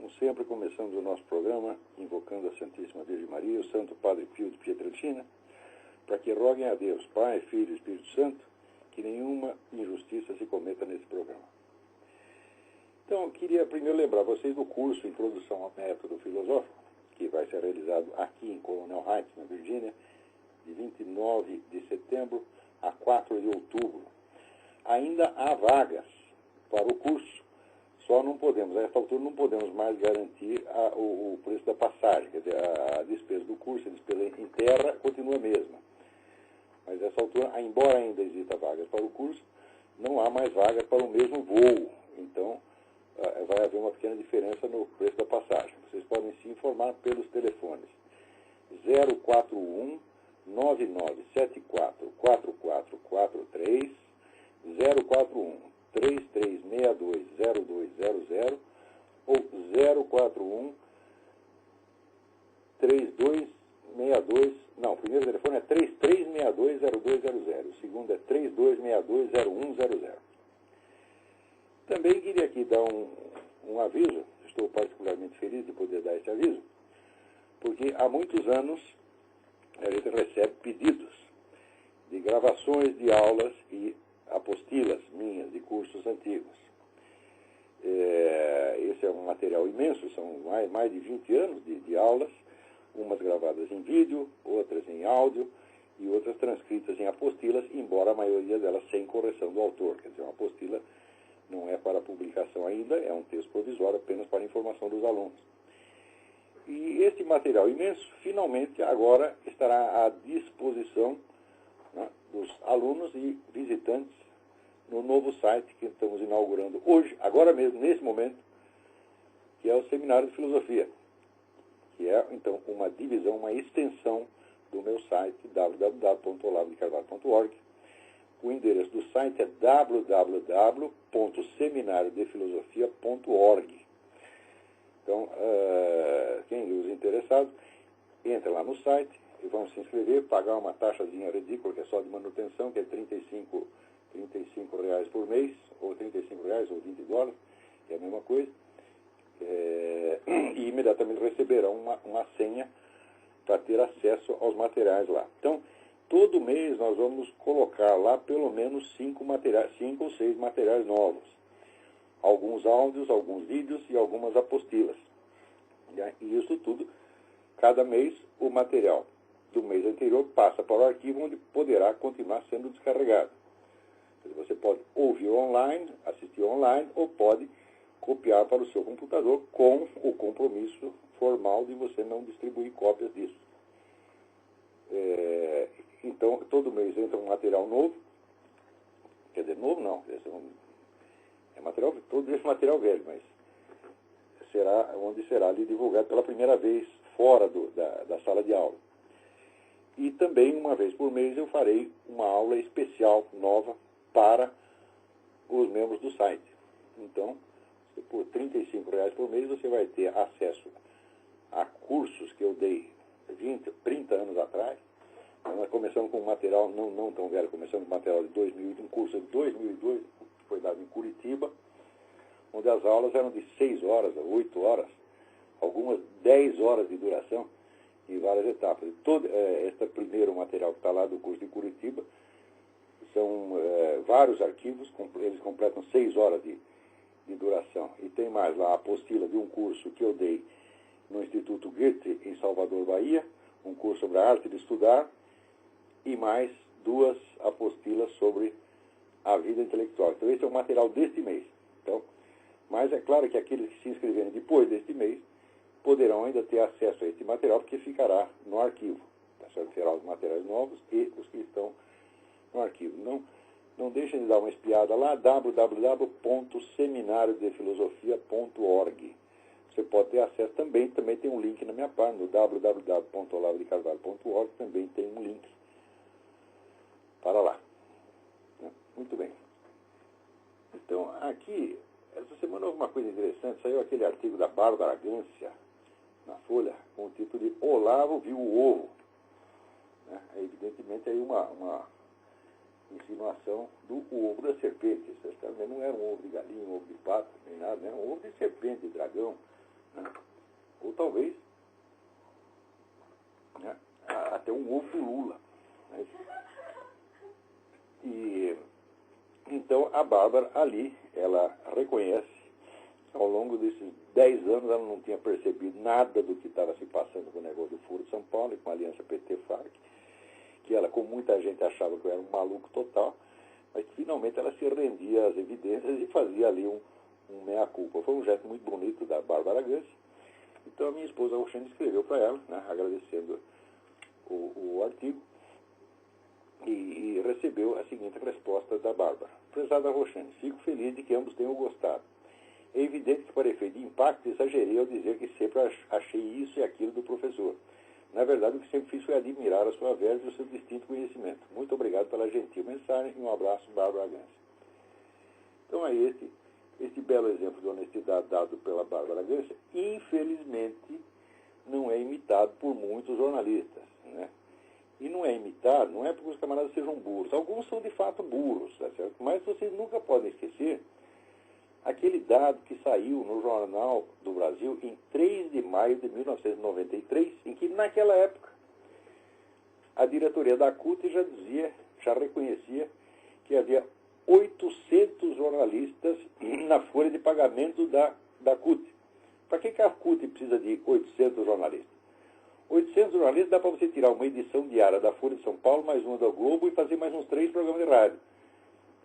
Como sempre, começamos o nosso programa invocando a Santíssima Virgem Maria e o Santo Padre Pio de Pietrelcina, para que roguem a Deus, Pai, Filho e Espírito Santo, que nenhuma injustiça se cometa nesse programa. Então, eu queria primeiro lembrar vocês do curso Introdução ao Método Filosófico, que vai ser realizado aqui em Coronel Heights, na Virgínia, de 29 de setembro a 4 de outubro. Ainda há vagas para o curso, só não podemos, a esta altura não podemos mais garantir o preço da passagem, quer dizer, a despesa do curso, a despesa em terra continua a mesma. Mas nessa altura, embora ainda exista vagas para o curso, não há mais vagas para o mesmo voo. Então, vai haver uma pequena diferença no preço da passagem. Vocês podem se informar pelos telefones 041 9974 4443, 041 3362 0200 ou 041 3262, não, o primeiro telefone é 3362 0200, o segundo é 3262 0100. Também queria aqui dar um aviso, estou particularmente feliz de poder dar esse aviso, porque há muitos anos a gente recebe pedidos de gravações de aulas e apostilas minhas de cursos antigos. Esse é um material imenso, são mais de 20 anos de aulas, umas gravadas em vídeo, outras em áudio e outras transcritas em apostilas, embora a maioria delas sem correção do autor. Quer dizer, uma apostila não é para publicação ainda, é um texto provisório apenas para informação dos alunos. E esse material imenso, finalmente, agora estará à disposição, né, dos alunos e visitantes no novo site que estamos inaugurando hoje, agora mesmo, nesse momento, que é o Seminário de Filosofia, que é, então, uma divisão, uma extensão do meu site, www.olavodecarvalho.org. O endereço do site é www.seminariodefilosofia.org. Então, quem os interessados, entra lá no site e vão se inscrever, pagar uma taxazinha ridícula, que é só de manutenção, que é R$ 35 reais por mês, ou R$35 ou $20, é a mesma coisa. E imediatamente receberão uma senha para ter acesso aos materiais lá. Então, todo mês nós vamos colocar lá pelo menos 5 ou 6 materiais novos. Alguns áudios, alguns vídeos e algumas apostilas. E isso tudo, cada mês, o material do mês anterior passa para o arquivo, onde poderá continuar sendo descarregado. Você pode ouvir online, assistir online, ou pode copiar para o seu computador com o compromisso formal de você não distribuir cópias disso. Então, todo mês entra um material novo. Quer dizer, novo não, é material, todo esse material velho, mas será ali divulgado pela primeira vez fora da sala de aula. E também, uma vez por mês, eu farei uma aula especial, nova, para os membros do site. Então, por R$ 35 por mês, você vai ter acesso a cursos que eu dei 20, 30 anos atrás. Nós começamos com um material não tão velho, começamos com um material de 2000, um curso de 2002, que foi dado em Curitiba, onde as aulas eram de 6 horas, 8 horas, algumas 10 horas de duração, em várias etapas. Todo este primeiro material que está lá do curso de Curitiba são vários arquivos, eles completam 6 horas de duração. E tem mais lá a apostila de um curso que eu dei no Instituto Goethe, em Salvador, Bahia, um curso sobre a arte de estudar, e mais 2 apostilas sobre a vida intelectual. Então, esse é o material deste mês. Então, mas é claro que aqueles que se inscreverem depois deste mês poderão ainda ter acesso a este material, porque ficará no arquivo. Tá certo? Será os materiais novos e os que estão no arquivo. Não deixem de dar uma espiada lá, www.seminariodefilosofia.org. Você pode ter acesso também tem um link na minha página, no www.olavodecarvalho.org, também tem um link para lá. Muito bem. Então, aqui, essa semana houve uma coisa interessante, saiu aquele artigo da Bárbara Gância, na Folha, com o título de Olavo viu o ovo. Evidentemente, aí uma insinuação do ovo da serpente. Isso também não era um ovo de galinha, um ovo de pato, nem nada, né? Um ovo de serpente, de dragão, né? Ou talvez, né, até um ovo do Lula. Né? E então a Bárbara ali, ela reconhece, ao longo desses 10 anos ela não tinha percebido nada do que estava se passando com o negócio do Foro de São Paulo e com a aliança PT-FARC, que ela, como muita gente achava que eu era um maluco total, mas finalmente ela se rendia às evidências e fazia ali um meia-culpa. Foi um gesto muito bonito da Bárbara Gance. Então a minha esposa Roxane escreveu para ela, né, agradecendo o artigo, e recebeu a seguinte resposta da Bárbara. Prezada Roxane, fico feliz de que ambos tenham gostado. É evidente que, para efeito de impacto, exagerei ao dizer que sempre achei isso e aquilo do professor. Na verdade, o que sempre fiz foi admirar a sua verve e o seu distinto conhecimento. Muito obrigado pela gentil mensagem e um abraço, Bárbara Gance. Então, aí este belo exemplo de honestidade dado pela Bárbara Gance, infelizmente, não é imitado por muitos jornalistas, né? E não é imitado, não é porque os camaradas sejam burros. Alguns são, de fato, burros, tá certo? Mas vocês nunca podem esquecer aquele dado que saiu no Jornal do Brasil em 3 de maio de 1993, em que, naquela época, a diretoria da CUT já reconhecia que havia 800 jornalistas na folha de pagamento da CUT. Para que a CUT precisa de 800 jornalistas? 800 jornalistas dá para você tirar uma edição diária da Folha de São Paulo, mais uma do Globo e fazer mais uns 3 programas de rádio.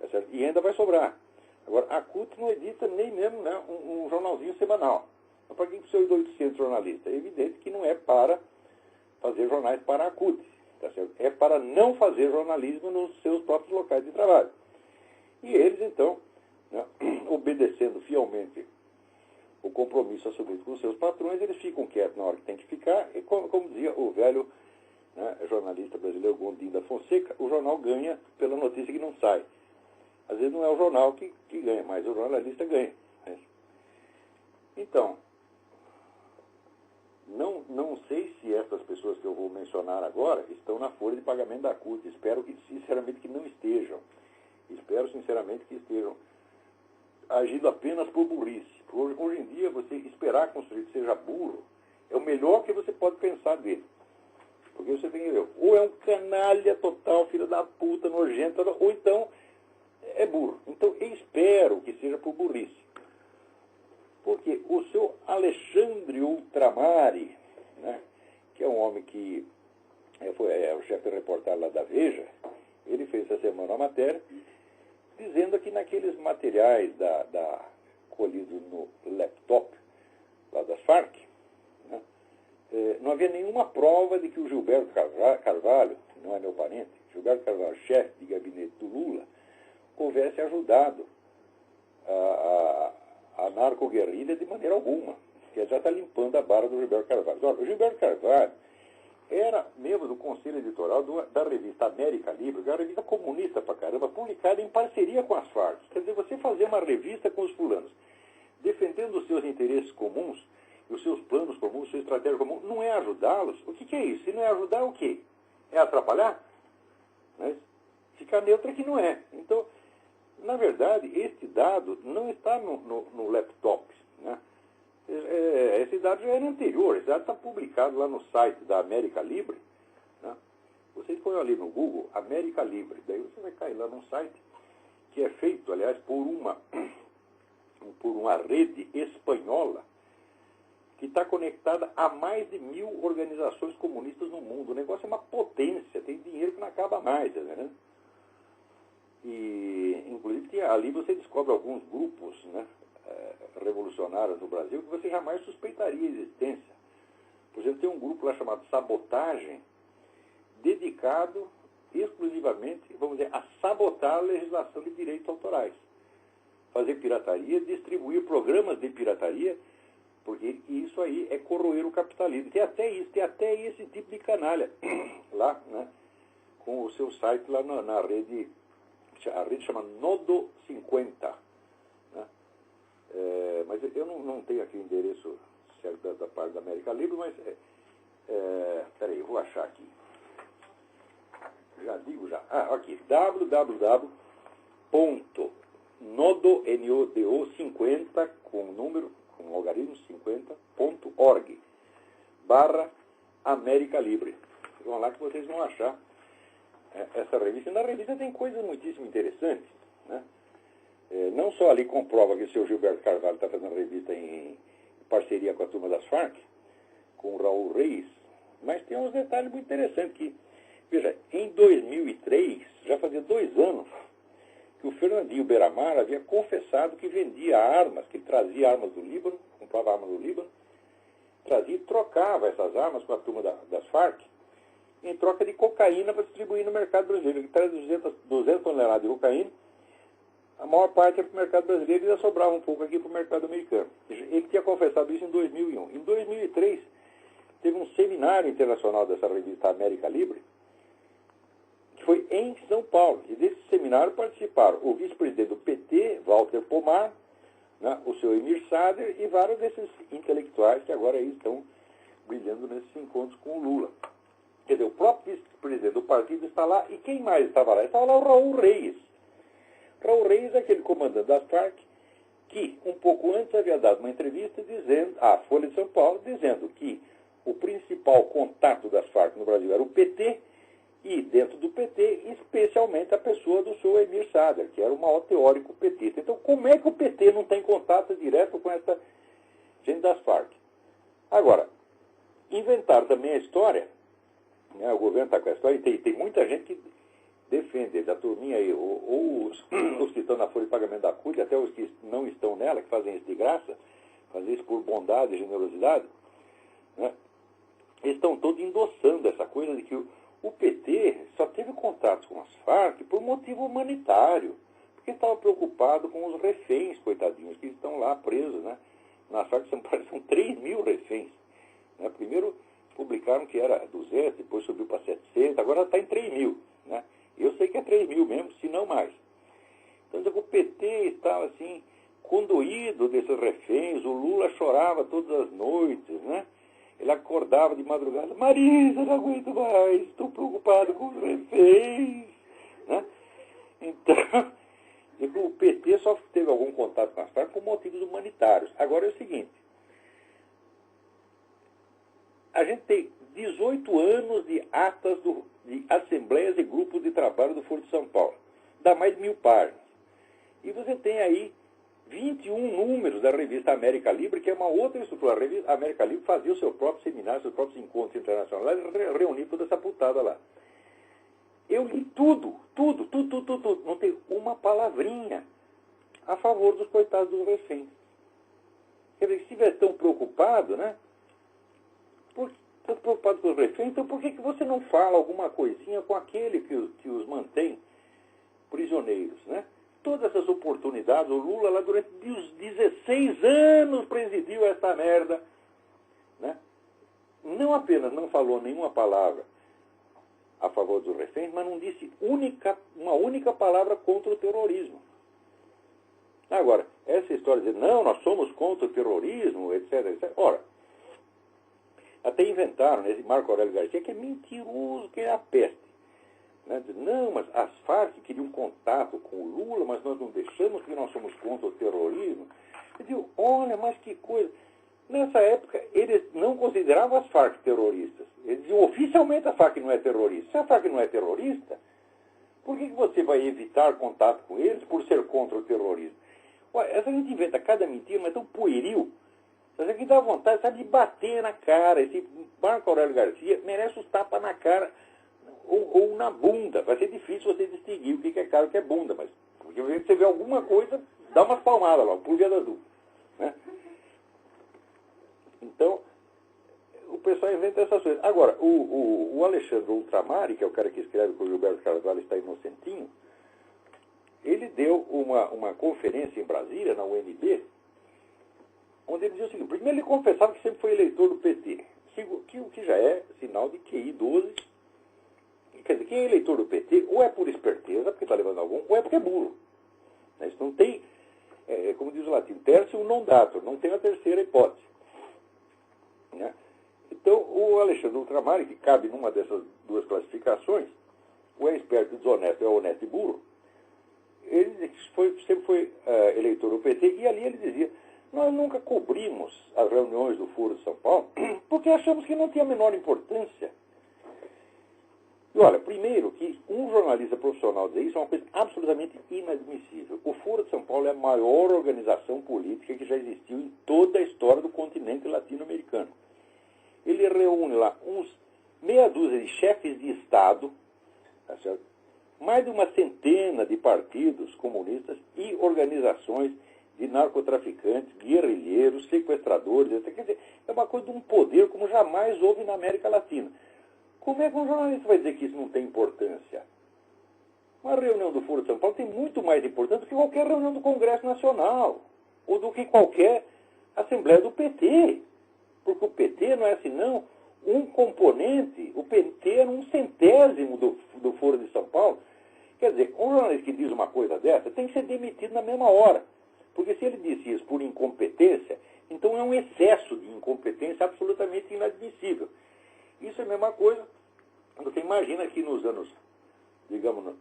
Tá certo? E ainda vai sobrar. Agora, a CUT não edita nem mesmo, né, um jornalzinho semanal. Então, para que precisa de 800 jornalistas? É evidente que não é para fazer jornais para a CUT. Tá certo? É para não fazer jornalismo nos seus próprios locais de trabalho. E eles, então, né, obedecendo fielmente o compromisso assumido com os seus patrões, eles ficam quietos na hora que tem que ficar, e como dizia o velho, né, jornalista brasileiro Gondim da Fonseca, o jornal ganha pela notícia que não sai. Às vezes não é o jornal que ganha, mas o jornalista ganha. Né? Então, não sei se essas pessoas que eu vou mencionar agora estão na folha de pagamento da CUT. Espero que, sinceramente, que não estejam. Espero, sinceramente, que estejam agindo apenas por burrice. Hoje em dia, você esperar que um sujeito seja burro é o melhor que você pode pensar dele. Porque você tem que ver, ou é um canalha total, filho da puta, nojento, ou então é burro. Então, eu espero que seja por burrice. Porque o seu Alexandre Ultramari, né, que é um homem que é o chefe de reportagem lá da Veja, ele fez essa semana uma matéria dizendo que naqueles materiais colhidos no laptop lá das Farc, né, não havia nenhuma prova de que o Gilberto Carvalho, não é meu parente, Gilberto Carvalho, chefe de gabinete do Lula, houvesse ajudado a narcoguerrilha de maneira alguma, que ele já está limpando a barra do Gilberto Carvalho. Olha, o Gilberto Carvalho era membro do conselho editorial da revista América Livre, que é uma revista comunista pra caramba, publicada em parceria com as Farc. Quer dizer, você fazer uma revista com os fulanos, defendendo os seus interesses comuns, os seus planos comuns, sua estratégia comum, não é ajudá-los? O que é isso? Se não é ajudar, é o quê? É atrapalhar? Mas ficar neutro é que não é. Então, na verdade, este dado não está no laptop, né? Esse dado já era anterior, esse dado está publicado lá no site da América Livre, né? Vocês põem ali no Google, América Livre, daí você vai cair lá num site que é feito, aliás, por uma rede espanhola que está conectada a mais de 1000 organizações comunistas no mundo. O negócio é uma potência, tem dinheiro que não acaba mais, né? E, inclusive, ali você descobre alguns grupos, né, revolucionários no Brasil que você jamais suspeitaria a existência. Por exemplo, tem um grupo lá chamado Sabotagem, dedicado exclusivamente, vamos dizer, a sabotar a legislação de direitos autorais. Fazer pirataria, distribuir programas de pirataria, porque isso aí é corroer o capitalismo. Tem até isso, tem até esse tipo de canalha lá, né, com o seu site lá na rede. A rede chama Nodo 50. Né? Mas eu não tenho aqui o endereço certo da parte da América Livre, mas peraí, eu vou achar aqui. Já digo já. Aqui, www.nodo50 com número com algarismo 50.org, /América Libre. Vão lá que vocês vão achar essa revista. E na revista tem coisas muitíssimo interessantes, né? Não só ali comprova que o seu Gilberto Carvalho está fazendo a revista em parceria com a turma das Farc, com o Raul Reis, mas tem uns detalhes muito interessantes que, veja, em 2003, já fazia 2 anos, que o Fernandinho Beiramar havia confessado que vendia armas, que ele trazia armas do Líbano, comprava armas do Líbano, trazia e trocava essas armas com a turma das Farc, em troca de cocaína para distribuir no mercado brasileiro. Ele traz 200 toneladas de cocaína, a maior parte é para o mercado brasileiro e já sobrava um pouco aqui para o mercado americano. Ele tinha confessado isso em 2001. Em 2003, teve um seminário internacional dessa revista América Libre, que foi em São Paulo. E desse seminário participaram o vice-presidente do PT, Walter Pomar, né, o seu Emir Sader e vários desses intelectuais que agora aí estão brilhando nesses encontros com o Lula. Quer dizer, o próprio vice-presidente do partido está lá. E quem mais estava lá? Estava lá o Raul Reis. Raul Reis é aquele comandante das Farc que, um pouco antes, havia dado uma entrevista dizendo, à Folha de São Paulo, dizendo que o principal contato das Farc no Brasil era o PT, e dentro do PT, especialmente a pessoa do seu Emir Sader, que era o maior teórico petista. Então, como é que o PT não tem contato direto com essa gente das Farc? Agora, inventaram também a história, né, o governo está com a história, e tem muita gente que defende, da turminha aí, ou os que estão na folha de pagamento da CUT, até os que não estão nela, que fazem isso de graça, fazem isso por bondade e generosidade, né? Eles estão todos endossando essa coisa de que o PT só teve contato com as Farc por motivo humanitário, porque estava preocupado com os reféns, coitadinhos, que estão lá presos, né? Na Farc são 3.000 reféns, né? Primeiro publicaram que era 200, depois subiu para 700, agora está em 3.000, né? Eu sei que é 3.000 mesmo, se não mais. Então, o PT estava assim, condoído desses reféns, o Lula chorava todas as noites, né? Ele acordava de madrugada, Marisa, não aguento mais, estou preocupado com os reféns, né? Então, o PT só teve algum contato com as Farc por motivos humanitários. Agora é o seguinte, a gente tem 18 anos de atas de assembleias e grupos de trabalho do Foro de São Paulo. Dá mais de 1.000 páginas. E você tem aí 21 números da revista América Libre, que é uma outra estrutura. A revista América Libre fazia o seu próprio seminário, seus próprios encontros internacionais, reunir toda essa putada lá. Eu li tudo. Não tem uma palavrinha a favor dos coitados dos reféns. Quer dizer, se estiver tão preocupado, né? Está preocupado com os reféns, então por que você não fala alguma coisinha com aquele que os mantém prisioneiros, né? Todas essas oportunidades, o Lula lá durante os 16 anos presidiu essa merda, né? Não apenas não falou nenhuma palavra a favor dos reféns, mas não disse uma única palavra contra o terrorismo. Agora, essa história de dizer, não, nós somos contra o terrorismo, etc. Ora, até inventaram, esse Marco Aurélio Garcia, que é mentiroso, que é a peste. Né? Não, mas as Farc queriam contato com o Lula, mas nós não deixamos porque nós somos contra o terrorismo. Eu digo, olha, mas que coisa. Nessa época, eles não consideravam as Farc terroristas. Eles diziam, oficialmente a Farc não é terrorista. Se a Farc não é terrorista, por que você vai evitar contato com eles por ser contra o terrorismo? Olha, essa gente inventa cada mentira, mas é tão pueril. Mas aqui dá vontade, sabe, de bater na cara. Esse Marco Aurélio Garcia merece os tapas na cara ou na bunda. Vai ser difícil você distinguir o que é cara e o que é bunda, mas porque você vê alguma coisa, dá umas palmadas lá, por via da dúvida, né? Então, o pessoal inventa essas coisas. Agora, o Alexandre Ultramari, que é o cara que escreve que o Gilberto Carvalho está inocentinho, ele deu uma conferência em Brasília, na UNB, onde ele dizia o seguinte: primeiro, ele confessava que sempre foi eleitor do PT, o que já é sinal de QI 12. Quer dizer, quem é eleitor do PT, ou é por esperteza, porque está levando algum, ou é porque é burro. Isso não tem, como diz o latim, tertium non datur, não tem a terceira hipótese. Né? Então, o Alexandre Ultramari, que cabe numa dessas duas classificações, o é esperto e desonesto, é honesto e burro, ele sempre foi eleitor do PT, e ali ele dizia, Nós nunca cobrimos as reuniões do Foro de São Paulo porque achamos que não tinha a menor importância. E olha, primeiro que um jornalista profissional dizer isso é uma coisa absolutamente inadmissível. O Foro de São Paulo é a maior organização política que já existiu em toda a história do continente latino-americano. Ele reúne lá uns meia dúzia de chefes de Estado, tá certo? Mais de uma centena de partidos comunistas e organizações de narcotraficantes, guerrilheiros, sequestradores, etc. Quer dizer, é uma coisa de um poder como jamais houve na América Latina. Como é que um jornalista vai dizer que isso não tem importância? Uma reunião do Foro de São Paulo tem muito mais importância do que qualquer reunião do Congresso Nacional, ou do que qualquer Assembleia do PT. Porque o PT não é assim, não. Um componente, o PT era um centésimo do Foro de São Paulo. Quer dizer, um jornalista que diz uma coisa dessa tem que ser demitido na mesma hora. Porque se ele disse isso por incompetência, então é um excesso de incompetência absolutamente inadmissível. Isso é a mesma coisa. Você imagina que nos anos, digamos,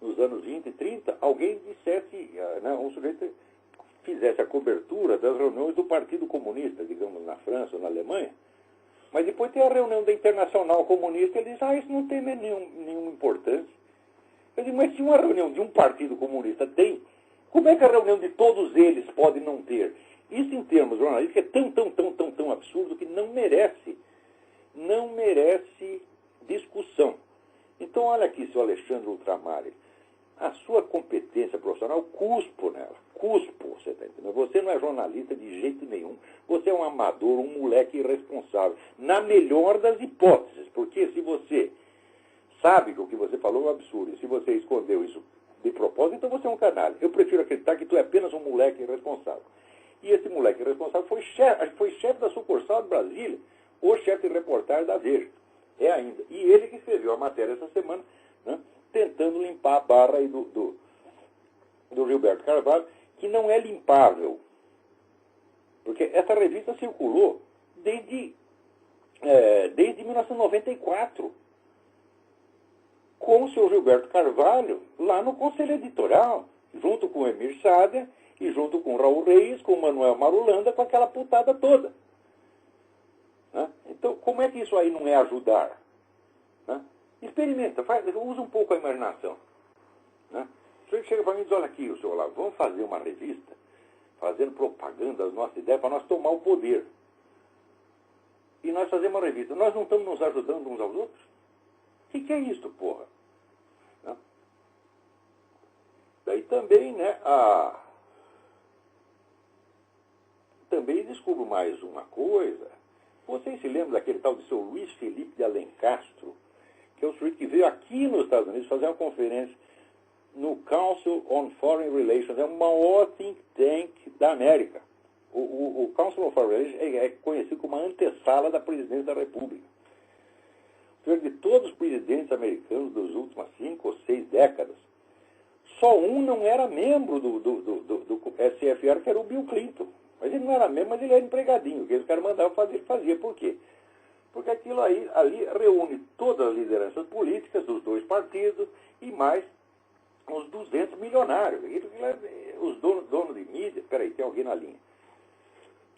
nos anos 20 e 30, alguém dissesse, né, um sujeito fizesse a cobertura das reuniões do Partido Comunista, digamos, na França ou na Alemanha, mas depois tem a reunião da Internacional Comunista e ele diz, isso não tem nenhuma importância. Eu digo, mas se uma reunião de um Partido Comunista tem, como é que a reunião de todos eles pode não ter? Isso, em termos jornalísticos, é tão absurdo que não merece discussão. Então, olha aqui, seu Alexandre Ultramare, a sua competência profissional, eu cuspo nela, você está entendendo? Você não é jornalista de jeito nenhum, você é um amador, um moleque irresponsável, na melhor das hipóteses, porque se você sabe que o que você falou é um absurdo, e se você escondeu isso de propósito, então você é um canalha. Eu prefiro acreditar que tu é apenas um moleque irresponsável. E esse moleque irresponsável foi chefe da sucursal de Brasília, ou chefe de reportagem da Veja. É ainda. E ele que escreveu a matéria essa semana, né, tentando limpar a barra aí do Gilberto Carvalho, que não é limpável. Porque essa revista circulou desde 1994, com o senhor Gilberto Carvalho lá no Conselho Editorial, junto com o Emir Sader e junto com o Raul Reis, com o Manuel Marulanda, com aquela putada toda. Né? Então, como é que isso aí não é ajudar? Né? Experimenta, usa um pouco a imaginação. Né? O senhor chega para mim e diz, olha aqui, o senhor lá, vamos fazer uma revista, fazendo propaganda das nossas ideias para nós tomar o poder. E nós fazemos uma revista. Nós não estamos nos ajudando uns aos outros? O que é isso, porra? Né? Daí também, né, também descubro mais uma coisa. Vocês se lembram daquele tal de seu Luiz Felipe de Alencastro, que é o sujeito que veio aqui nos Estados Unidos fazer uma conferência no Council on Foreign Relations, é o maior think tank da América. O Council on Foreign Relations é conhecido como a antessala da presidência da República. De todos os presidentes americanos das últimas 5 ou 6 décadas, só um não era membro do SFR, que era o Bill Clinton. Mas ele não era membro, mas ele era empregadinho. O que os caras mandavam fazer, ele fazia. Por quê? Porque aquilo aí, ali reúne todas as lideranças políticas dos dois partidos e mais uns 200 milionários. Os donos de mídia. Espera aí, tem alguém na linha.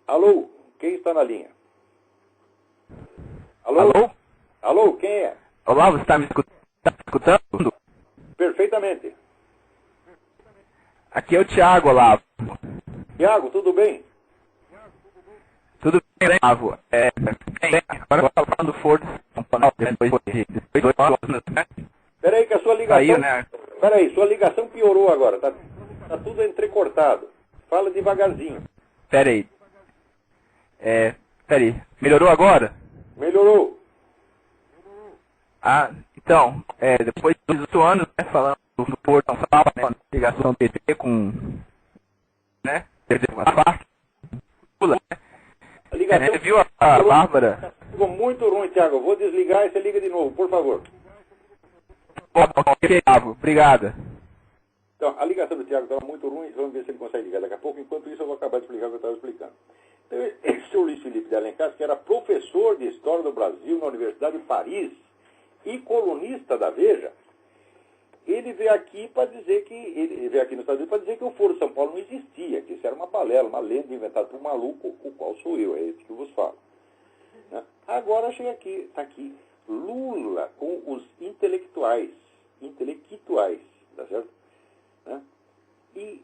Alô? Quem está na linha? Alô? Alô? Alô, quem é? Olá, você está me escutando? Perfeitamente. Aqui é o Thiago, Olavo. Tiago, tudo bem? Tudo bem, Olavo? Agora falando do Foro de São Paulo, depois de 2 anos, né? Peraí que a sua ligação... Saiu, né? Peraí, sua ligação piorou agora, tá tudo entrecortado. Fala devagarzinho. Peraí. Melhorou agora? Melhorou. Ah, então, depois de 18 anos, né, falando do Foro de São Paulo, né, ligação do PT com, né, a FARC, né? A ligação... Viu a Bárbara? Ficou muito ruim, Thiago. Eu vou desligar e você liga de novo, por favor. Ok, obrigada. Então, a ligação do Thiago estava muito ruim, vamos ver se ele consegue ligar daqui a pouco. Enquanto isso, eu vou acabar de explicar o que eu estava explicando. Então, esse é o Luiz Felipe de Alencastro, que era professor de História do Brasil na Universidade de Paris e colunista da Veja, ele veio aqui para dizer que, ele veio aqui nos Estados Unidos para dizer que o Foro de São Paulo não existia, que isso era uma balela, uma lenda inventada por um maluco, o qual sou eu, é esse que eu vos falo. Né? Agora chega aqui, está aqui, Lula com os intelectuais, tá certo? Né? E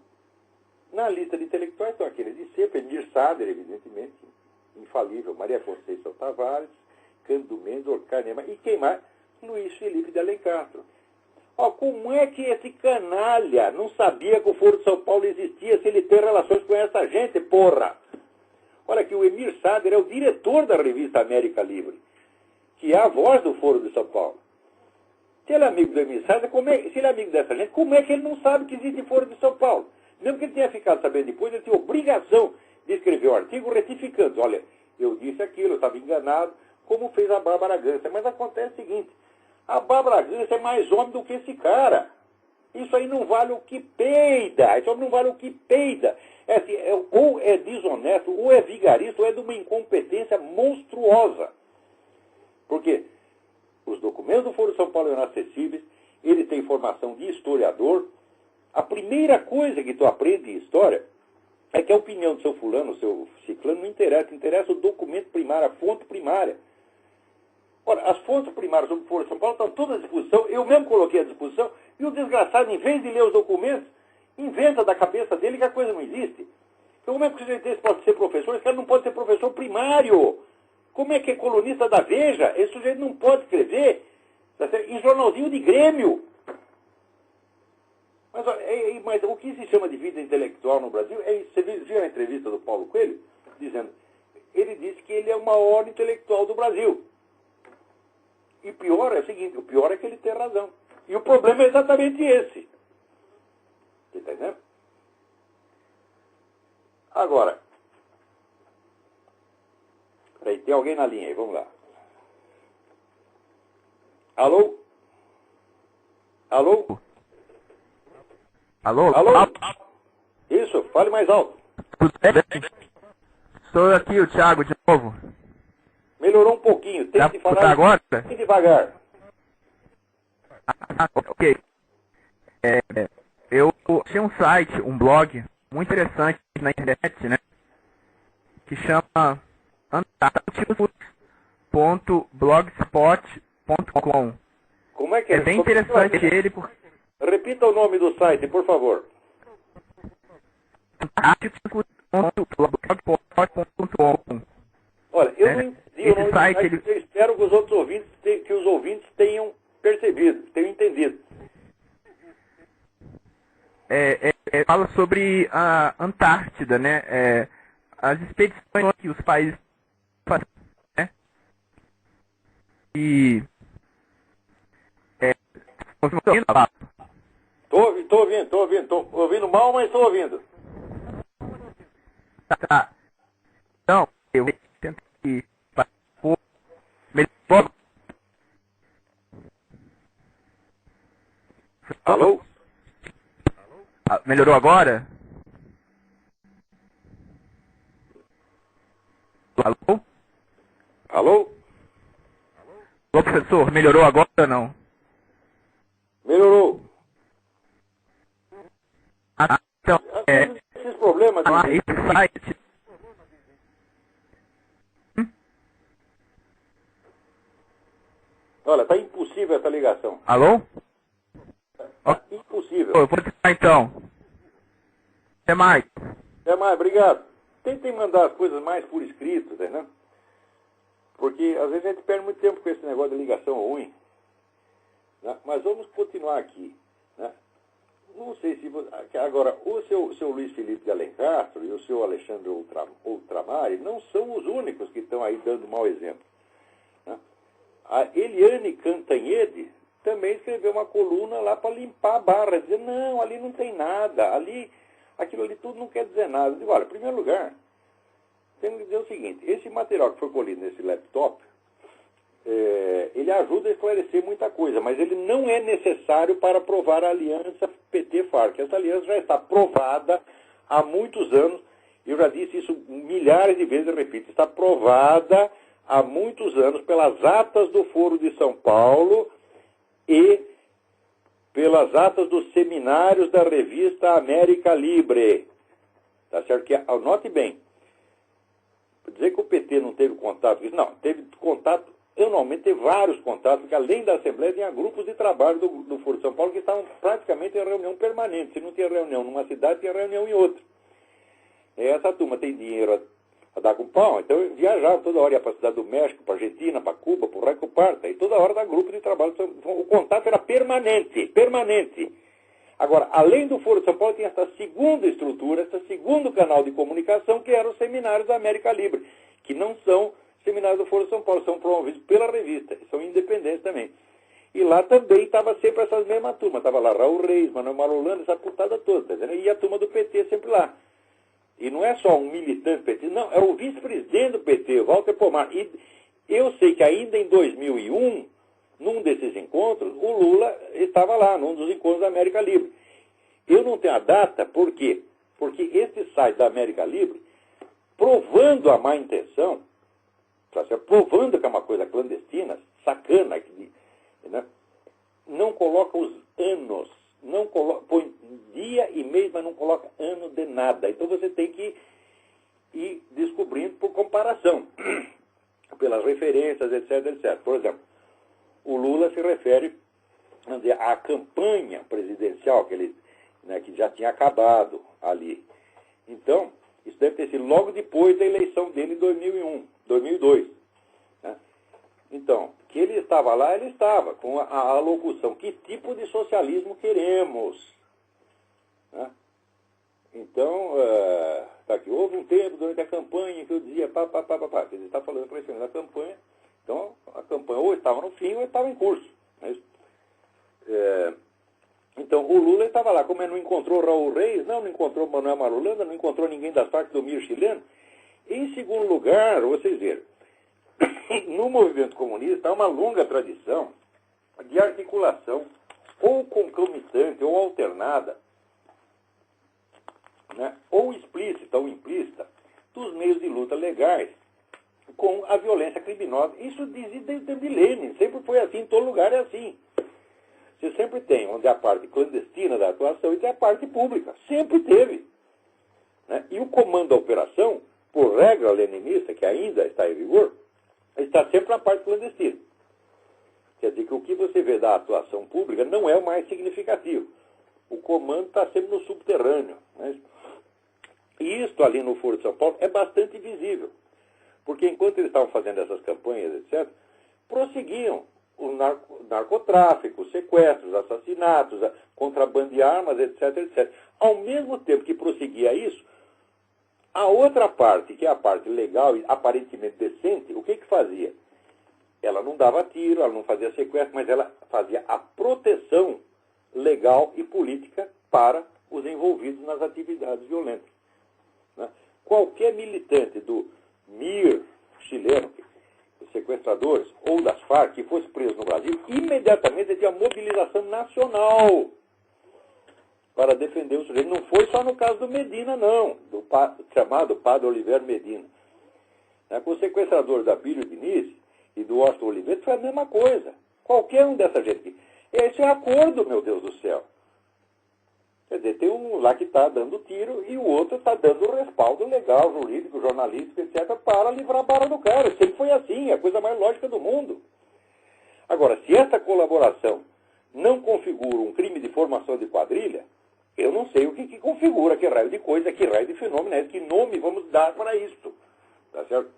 na lista de intelectuais estão aqueles de sempre, Emir Sader, evidentemente, infalível, Maria Conceição Tavares, Cândido Mendes, Orcanema, e quem mais? Luiz Felipe de Alencar. Ó, como é que esse canalha não sabia que o Foro de São Paulo existia se ele tem relações com essa gente, porra? Olha aqui, o Emir Sader é o diretor da revista América Livre, que é a voz do Foro de São Paulo. Se ele é amigo do Emir Sader, se ele é amigo dessa gente, como é que ele não sabe que existe Foro de São Paulo? Mesmo que ele tenha ficado sabendo depois, ele tinha obrigação de escrever um artigo retificando. Olha, eu disse aquilo, eu estava enganado, como fez a Bárbara Gância. Mas acontece o seguinte, a Bárbara Gância é mais homem do que esse cara. Isso aí não vale o que peida. Isso não vale o que peida. Assim, ou é desonesto, ou é vigarista, ou é de uma incompetência monstruosa. Porque os documentos do Foro de São Paulo eram acessíveis, ele tem formação de historiador. A primeira coisa que tu aprende em história é que a opinião do seu fulano, do seu ciclano, não interessa. Interessa o documento primário, a fonte primária. Ora, as fontes primárias sobre o Foro de São Paulo estão todas à disposição. Eu mesmo coloquei à disposição. E o desgraçado, em vez de ler os documentos, inventa da cabeça dele que a coisa não existe. Então, como é que o sujeito desse pode ser professor? Esse cara não pode ser professor primário. Como é que é colunista da Veja? Esse sujeito não pode escrever em jornalzinho de Grêmio. Mas o que se chama de vida intelectual no Brasil é isso. Você viu a entrevista do Paulo Coelho? Dizendo, ele disse que ele é o maior intelectual do Brasil. E pior é o seguinte, o pior é que ele tem razão. E o problema é exatamente esse. Você está entendendo? Agora, peraí, tem alguém na linha aí, vamos lá. Alô? Alô? Alô? Alô? Isso, fale mais alto. Tudo bem? Sou aqui, o Thiago, de novo. Melhorou um pouquinho, tem que falar agora? bem devagar. Ok. Eu tinha um site, um blog muito interessante na internet, né? Que chama antarcticus.blogspot.com. Como é que é? É bem interessante ele porque... Repita o nome do site, por favor. antarcticus.blogspot.com. Olha, eu não entendi o nome do site, eu espero que os outros ouvintes tenham percebido, tenham entendido. Fala sobre a Antártida, né? As expedições que os países fazem, né? E... Tô ouvindo mal, mas tô ouvindo. Tá. Então, eu tento que... Alô? Melhorou agora? Alô? Alô? Alô, professor, melhorou agora ou não? Melhorou. Então, esses problemas... esse site... Olha, tá impossível essa ligação. Alô? Tá impossível. Eu vou tentar então. Até mais. Até mais, obrigado. Tentem mandar as coisas mais por escrito, né? Porque às vezes a gente perde muito tempo com esse negócio de ligação ruim. Né? Mas vamos continuar aqui. Né? Não sei se... Agora, o seu Luiz Felipe de Alencastro e o seu Alexandre Ultramari não são os únicos que estão aí dando mau exemplo. Né? A Eliane Cantanhede também escreveu uma coluna lá para limpar a barra, dizer, não, ali não tem nada, aquilo ali tudo não quer dizer nada. Eu digo, olha, em primeiro lugar, temos que dizer o seguinte, esse material que foi colhido nesse laptop, ele ajuda a esclarecer muita coisa, mas ele não é necessário para provar a aliança PT-FARC. Essa aliança já está provada há muitos anos, eu já disse isso milhares de vezes, eu repito, está provada há muitos anos pelas atas do Foro de São Paulo e pelas atas dos seminários da revista América Libre. Tá certo? Que, anote bem. Dizer que o PT não teve contato, não, teve contato, anualmente teve vários contatos, porque além da Assembleia tinha grupos de trabalho do Foro de São Paulo que estavam praticamente em reunião permanente. Se não tinha reunião numa cidade, tinha reunião em outra. E essa turma tem dinheiro a dar com pau, então eu viajava toda hora, ia para a cidade do México, para a Argentina, para Cuba, para o Raio Parta, e toda hora dá grupo de trabalho. O contato era permanente, permanente. Agora, além do Foro de São Paulo, tinha essa segunda estrutura, esse segundo canal de comunicação, que eram os seminários da América Libre, que não são seminários do Foro de São Paulo, são promovidos pela revista, são independentes também. E lá também estava sempre essas mesmas turmas, estava lá Raul Reis, Manuel Marolanda, essa putada toda, tá, e a turma do PT sempre lá. E não é só um militante do PT, não, é o vice-presidente do PT, Walter Pomar. E eu sei que ainda em 2001, num desses encontros, o Lula estava lá, num dos encontros da América Livre. Eu não tenho a data, por quê? Porque esse site da América Livre, provando a má intenção, provando que é uma coisa clandestina, sacana, né, não coloca os anos, não coloca, põe dia e mês, mas não coloca ano de nada. Então você tem que ir descobrindo por comparação, pelas referências, etc, etc. Por exemplo, o Lula se refere, vamos dizer, à campanha presidencial que já tinha acabado ali. Então, isso deve ter sido logo depois da eleição dele em 2002. Né? Então, que ele estava lá, ele estava com a locução: que tipo de socialismo queremos? Né? Então, tá aqui, houve um tempo durante a campanha que eu dizia ele está falando para esse da campanha. Então, a campanha ou estava no fim ou estava em curso. Né? Então, o Lula estava lá, como ele não encontrou Raul Reis, não encontrou Manuel Marolanda, não encontrou ninguém das partes do Mir chileno. Em segundo lugar, vocês viram, no movimento comunista há uma longa tradição de articulação ou concomitante ou alternada, né, ou explícita ou implícita, dos meios de luta legais com a violência criminosa. Isso desde milênios, sempre foi assim, em todo lugar é assim. Você sempre tem onde é a parte clandestina da atuação e tem a parte pública. Sempre teve. Né? E o comando da operação, por regra leninista, que ainda está em vigor, está sempre na parte clandestina. Quer dizer que o que você vê da atuação pública não é o mais significativo. O comando está sempre no subterrâneo. Né? E isto ali no Foro de São Paulo é bastante visível. Porque enquanto eles estavam fazendo essas campanhas, etc., prosseguiam o narcotráfico, sequestros, assassinatos, contrabando de armas, etc, etc. Ao mesmo tempo que prosseguia isso, a outra parte, que é a parte legal e aparentemente decente, o que fazia? Ela não dava tiro, ela não fazia sequestro, mas ela fazia a proteção legal e política para os envolvidos nas atividades violentas. Né? Qualquer militante do MIR chileno, dos sequestradores, ou das Farc, que fosse preso no Brasil, imediatamente tinha mobilização nacional para defender o sujeito. Não foi só no caso do Medina, não, do chamado Padre Oliveira Medina. Com os sequestradores da Bílio Diniz e do Washington Oliveira foi a mesma coisa. Qualquer um dessa gente. Esse é um acordo, meu Deus do céu. Quer dizer, tem um lá que está dando tiro e o outro está dando respaldo legal, jurídico, jornalístico, etc., para livrar a barra do cara. Sempre foi assim, é a coisa mais lógica do mundo. Agora, se essa colaboração não configura um crime de formação de quadrilha, eu não sei o que configura, que raio de coisa, que raio de fenômeno é esse, que nome vamos dar para isto. Tá certo?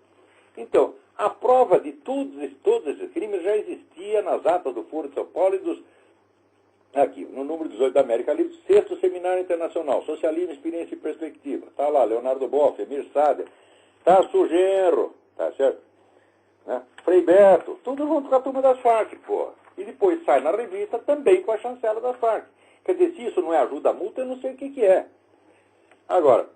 Então, a prova de todos esses crimes já existia nas atas do Foro de São Paulo e dos... Aqui, no número 18 da América Livre, 6º Seminário Internacional, Socialismo, Experiência e Perspectiva. Está lá, Leonardo Boff, Emir Sader, Tasso Genro, tá certo? Né? Frei Beto, tudo junto com a turma das Farc, pô. E depois sai na revista também com a chancela das Farc. Quer dizer, se isso não é ajuda multa, eu não sei o que é. Agora,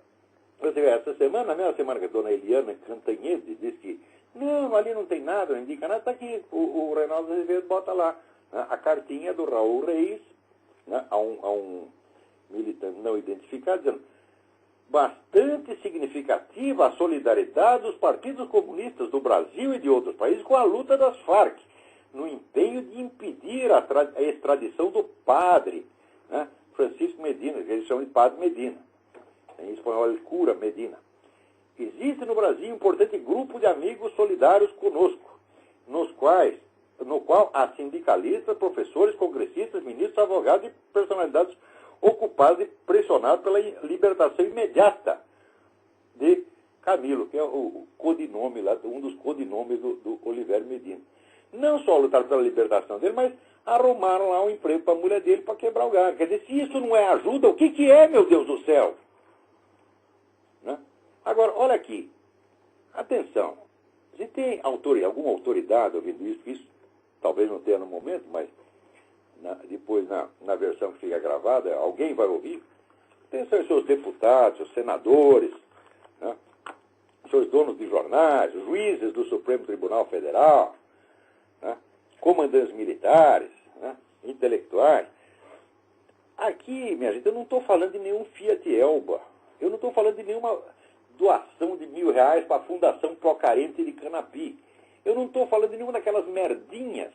você vê, essa semana, na mesma semana que a dona Eliana Cantanhede disse que não, ali não tem nada, não indica nada, está aqui, o Reinaldo Azevedo bota lá, né, a cartinha do Raul Reis, né, a um militante não identificado, dizendo: bastante significativa a solidariedade dos partidos comunistas do Brasil e de outros países com a luta das Farc no empenho de impedir a extradição do padre, né, Francisco Medina, que eles chamam de Padre Medina. Em espanhol, ele cura Medina. Existe no Brasil um importante grupo de amigos solidários conosco, no qual há sindicalistas, professores, congressistas, ministros, advogados e personalidades ocupadas e pressionadas pela libertação imediata de Camilo, que é o codinome lá, um dos codinomes do Olivério Medina. Não só lutaram pela libertação dele, mas arrumaram lá um emprego para a mulher dele para quebrar o galho. Quer dizer, se isso não é ajuda, o que é, meu Deus do céu? Né? Agora, olha aqui. Atenção. Se tem alguma autoridade ouvindo isso, que isso talvez não tenha no momento, mas depois na versão que fica gravada, alguém vai ouvir. Atenção aos seus deputados, seus senadores, né? Seus donos de jornais, juízes do Supremo Tribunal Federal, né? Comandantes militares, né? Intelectuais. Aqui, minha gente, eu não estou falando de nenhum Fiat Elba. Eu não estou falando de nenhuma doação de R$1.000 para a Fundação Procarente de Canapi. Eu não estou falando de nenhuma daquelas merdinhas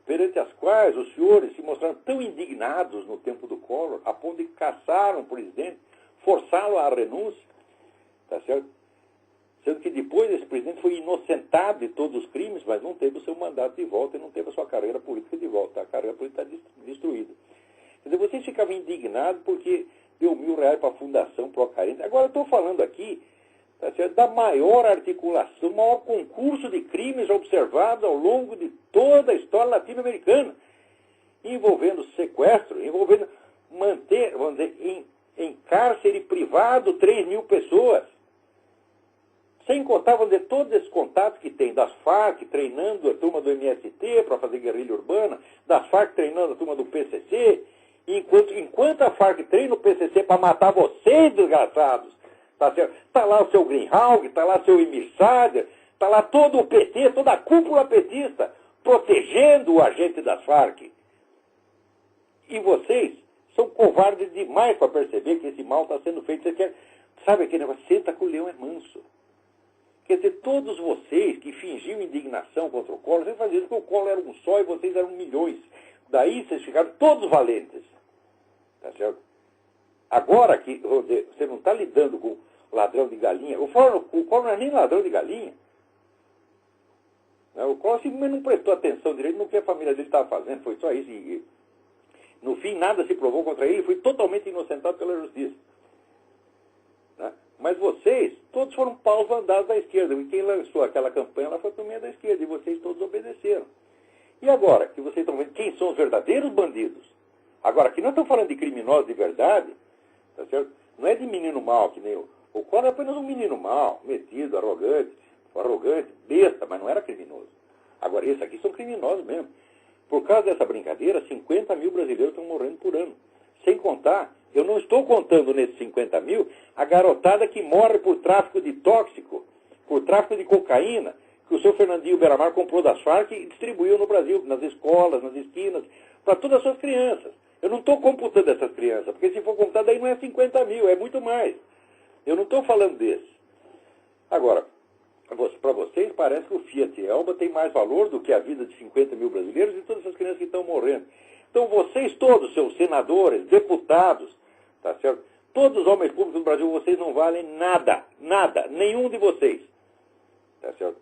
perante as quais os senhores se mostraram tão indignados no tempo do Collor, a ponto de caçar um presidente, forçá-lo à renúncia, tá certo? Sendo que depois esse presidente foi inocentado de todos os crimes, mas não teve o seu mandato de volta e não teve a sua carreira política de volta. A carreira política está destruída. Quer dizer, vocês ficavam indignados porque deu R$1.000 para a Fundação Procarente. Agora eu estou falando aqui, tá certo, da maior articulação, maior concurso de crimes observados ao longo de toda a história latino-americana, envolvendo sequestro, envolvendo manter, vamos dizer, em cárcere privado 3.000 pessoas. Sem contar, vamos dizer, todos esses contatos que tem das Farc treinando a turma do MST para fazer guerrilha urbana, das Farc treinando a turma do PCC, enquanto a Farc treina o PCC para matar vocês, desgraçados, tá certo? Tá lá o seu Greenhalgh, tá lá o seu Emir Sader, tá lá todo o PT, toda a cúpula petista, protegendo o agente das Farc. E vocês são covardes demais para perceber que esse mal está sendo feito. Você quer, sabe aquele negócio? Senta que o leão é manso. Quer dizer, todos vocês que fingiam indignação contra o Collor, vocês faziam isso porque o Collor era um só e vocês eram milhões. Daí vocês ficaram todos valentes. Tá certo? Agora que você não está lidando com ladrão de galinha, o Collor não é nem ladrão de galinha. O Collor simplesmente não prestou atenção direito no que a família dele estava fazendo, foi só isso. E, no fim, nada se provou contra ele, foi totalmente inocentado pela justiça. Né? Mas vocês, todos foram paus mandados da esquerda, e quem lançou aquela campanha lá foi a turminha da esquerda, e vocês todos obedeceram. E agora, que vocês estão vendo quem são os verdadeiros bandidos? Agora, que nós estamos falando de criminosos de verdade, tá certo? Não é de menino mau, que nem o Collor é apenas um menino mau, metido, arrogante, besta, mas não era criminoso. Agora, esses aqui são criminosos mesmo. Por causa dessa brincadeira, 50.000 brasileiros estão morrendo por ano. Sem contar, eu não estou contando nesses 50.000 a garotada que morre por tráfico de tóxico, por tráfico de cocaína, que o seu Fernandinho Beiramar comprou das Farc e distribuiu no Brasil, nas escolas, nas esquinas, para todas as suas crianças. Eu não estou computando essas crianças, porque se for computar, daí não é 50.000, é muito mais. Eu não estou falando desses. Agora, para vocês, parece que o Fiat Elba tem mais valor do que a vida de 50.000 brasileiros e todas essas crianças que estão morrendo. Então, vocês todos, seus senadores, deputados, tá certo? Todos os homens públicos do Brasil, vocês não valem nada, nada, nenhum de vocês. Tá certo?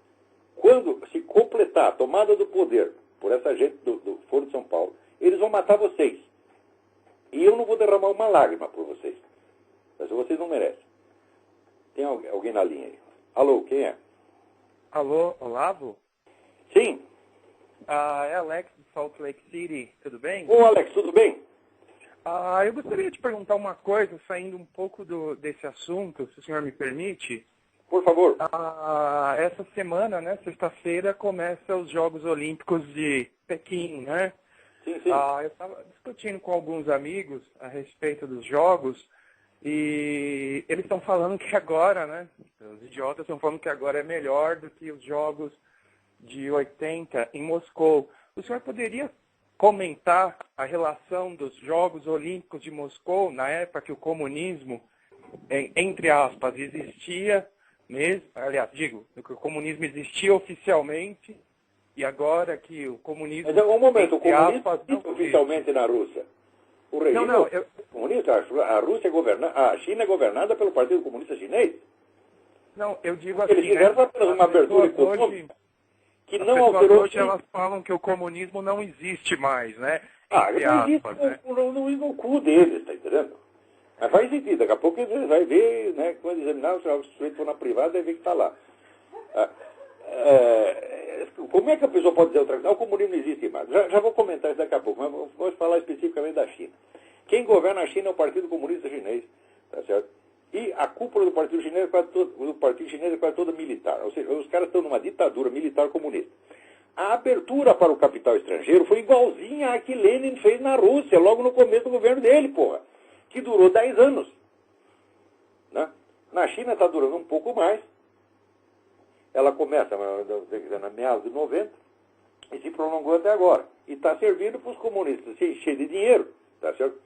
Quando se completar a tomada do poder por essa gente do Foro de São Paulo, eles vão matar vocês. E eu não vou derramar uma lágrima por vocês. Mas vocês não merecem. Tem alguém na linha aí? Alô, quem é? Alô, Olavo? Sim. É Alex de Salt Lake City, tudo bem? Ô, Alex, tudo bem? Eu gostaria de perguntar uma coisa, saindo um pouco desse assunto, se o senhor me permite. Por favor. Essa semana, né, sexta-feira, começa os Jogos Olímpicos de Pequim, né? Sim, sim. Eu estava discutindo com alguns amigos a respeito dos Jogos e eles estão falando que agora, né, os idiotas estão falando que agora é melhor do que os Jogos de 80 em Moscou. O senhor poderia comentar a relação dos Jogos Olímpicos de Moscou, na época que o comunismo, entre aspas, existia mesmo, aliás, digo, que o comunismo existia oficialmente, E agora que o comunismo... Mas, um momento, o comunismo não existe oficialmente na Rússia. O regime comunista, a Rússia a China é governada pelo Partido Comunista Chinês. Não, eu digo assim... Eles fizeram apenas uma abertura econômica que não alterou... Hoje elas falam que o comunismo não existe mais, né? Não existe no cu deles, tá entendendo? Mas faz sentido, daqui a pouco você vai ver, né, quando examinar, se o sujeito for na privada, vai ver que está lá. Como é que a pessoa pode dizer outra coisa? O comunismo não existe mais. Já vou comentar isso daqui a pouco, mas vou falar especificamente da China. Quem governa a China é o Partido Comunista Chinês, tá certo? E a cúpula do Partido Chinês é quase toda militar. Ou seja, os caras estão numa ditadura militar comunista. A abertura para o capital estrangeiro foi igualzinha à que Lenin fez na Rússia, logo no começo do governo dele, porra, que durou 10 anos. Né? Na China está durando um pouco mais. Ela começa na meados de 90 e se prolongou até agora. E está servindo para os comunistas se encher de dinheiro, tá certo?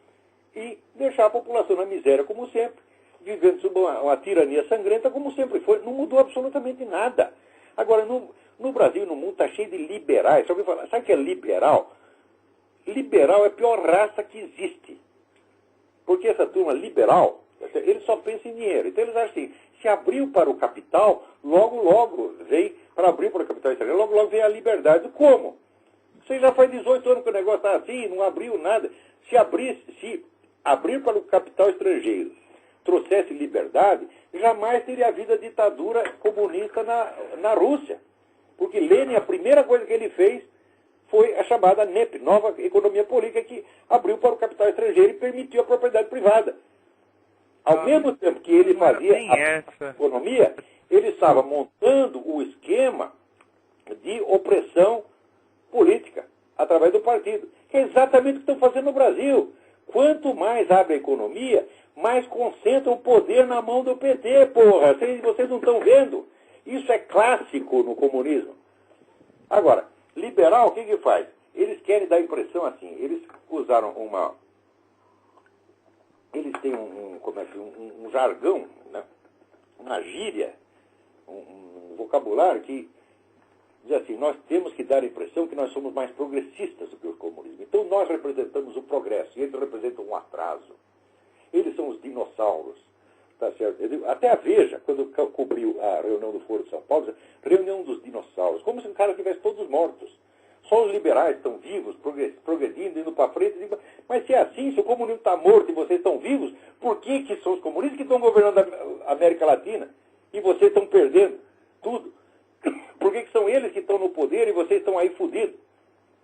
E deixar a população na miséria como sempre, vivendo sob uma tirania sangrenta como sempre foi. Não mudou absolutamente nada. Agora, no Brasil e no mundo está cheio de liberais. Sabe o que é liberal? Liberal é a pior raça que existe. Porque essa turma liberal, eles só pensam em dinheiro. Então eles acham assim, se abriu para o capital, logo vem, para abrir para o capital estrangeiro, logo vem a liberdade. Como? Você já faz 18 anos que o negócio está assim, não abriu nada. Se abrir para o capital estrangeiro trouxesse liberdade, jamais teria havido a ditadura comunista na Rússia. Porque Lenin, a primeira coisa que ele fez foi a chamada NEP, Nova Economia Política, que abriu para o capital estrangeiro e permitiu a propriedade privada. Ao mesmo tempo que ele fazia a economia, ele estava montando o esquema de opressão política através do partido, que é exatamente o que estão fazendo no Brasil. Quanto mais abre a economia, mais concentra o poder na mão do PT, porra. Vocês não estão vendo? Isso é clássico no comunismo. Agora, liberal, o que faz? Eles querem dar a impressão assim, eles usaram eles têm um jargão, né? Uma gíria, um vocabulário que diz assim, nós temos que dar a impressão que nós somos mais progressistas do que o comunismo. Então nós representamos o progresso, e eles representam um atraso. Eles são os dinossauros. Tá certo? Até a Veja, quando cobriu a reunião do Foro de São Paulo, reunião dos dinossauros, como se um cara tivesse todos mortos. Só os liberais estão vivos, progredindo, indo para frente. Mas se é assim, se o comunismo está morto e vocês estão vivos, por que são os comunistas que estão governando a América Latina e vocês estão perdendo tudo? Por que são eles que estão no poder e vocês estão aí fodidos?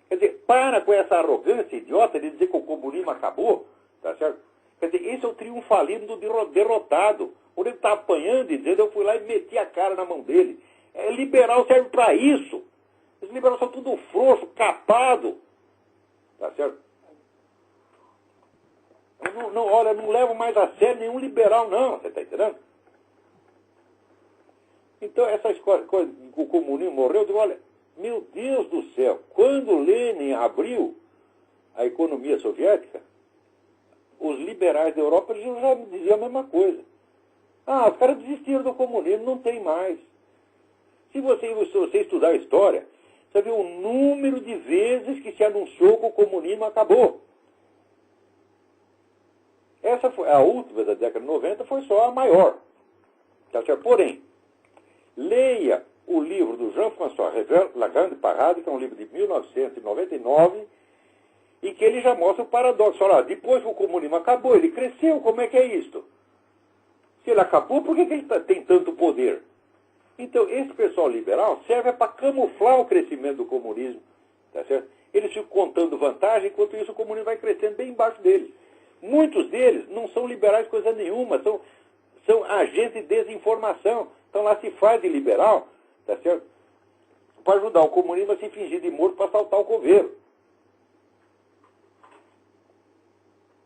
Quer dizer, para com essa arrogância idiota de dizer que o comunismo acabou, tá certo? Quer dizer, esse é o triunfalismo do derrotado. Quando ele está apanhando e dizendo, eu fui lá e meti a cara na mão dele. Liberal serve para isso. Os liberais são tudo frouxo, capado. Tá certo? Olha, não levo mais a sério nenhum liberal, não. Você está entendendo? Então, essas coisas, o comunismo morreu, eu digo, olha, meu Deus do céu, quando Lenin abriu a economia soviética, os liberais da Europa já me diziam a mesma coisa. Os caras desistiram do comunismo, não tem mais. Se você estudar a história, você vê o número de vezes que se anunciou que o comunismo acabou. Essa foi a última da década de 90, foi só a maior. Tá certo? Porém, leia o livro do Jean-François Revel, La Grande Parade, que é um livro de 1999, e que ele já mostra o paradoxo. Olha, depois que o comunismo acabou, ele cresceu, como é que é isto? Se ele acabou, por que ele tem tanto poder? Então, esse pessoal liberal serve para camuflar o crescimento do comunismo, tá certo? Eles ficam contando vantagem, enquanto isso o comunismo vai crescendo bem embaixo deles. Muitos deles não são liberais coisa nenhuma, são agentes de desinformação. Então lá se faz de liberal, tá certo? Para ajudar o comunismo a se fingir de morto para assaltar o governo.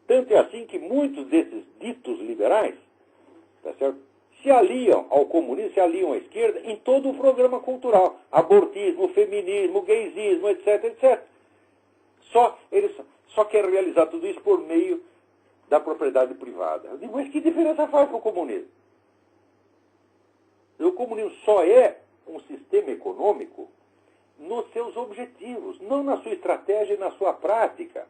Tanto é assim que muitos desses ditos liberais, tá certo, se aliam ao comunismo, se aliam à esquerda em todo o programa cultural. Abortismo, feminismo, gaysismo, etc, etc. Eles só querem realizar tudo isso por meio da propriedade privada. Eu digo, mas que diferença faz com o comunismo? O comunismo só é um sistema econômico nos seus objetivos, não na sua estratégia e na sua prática.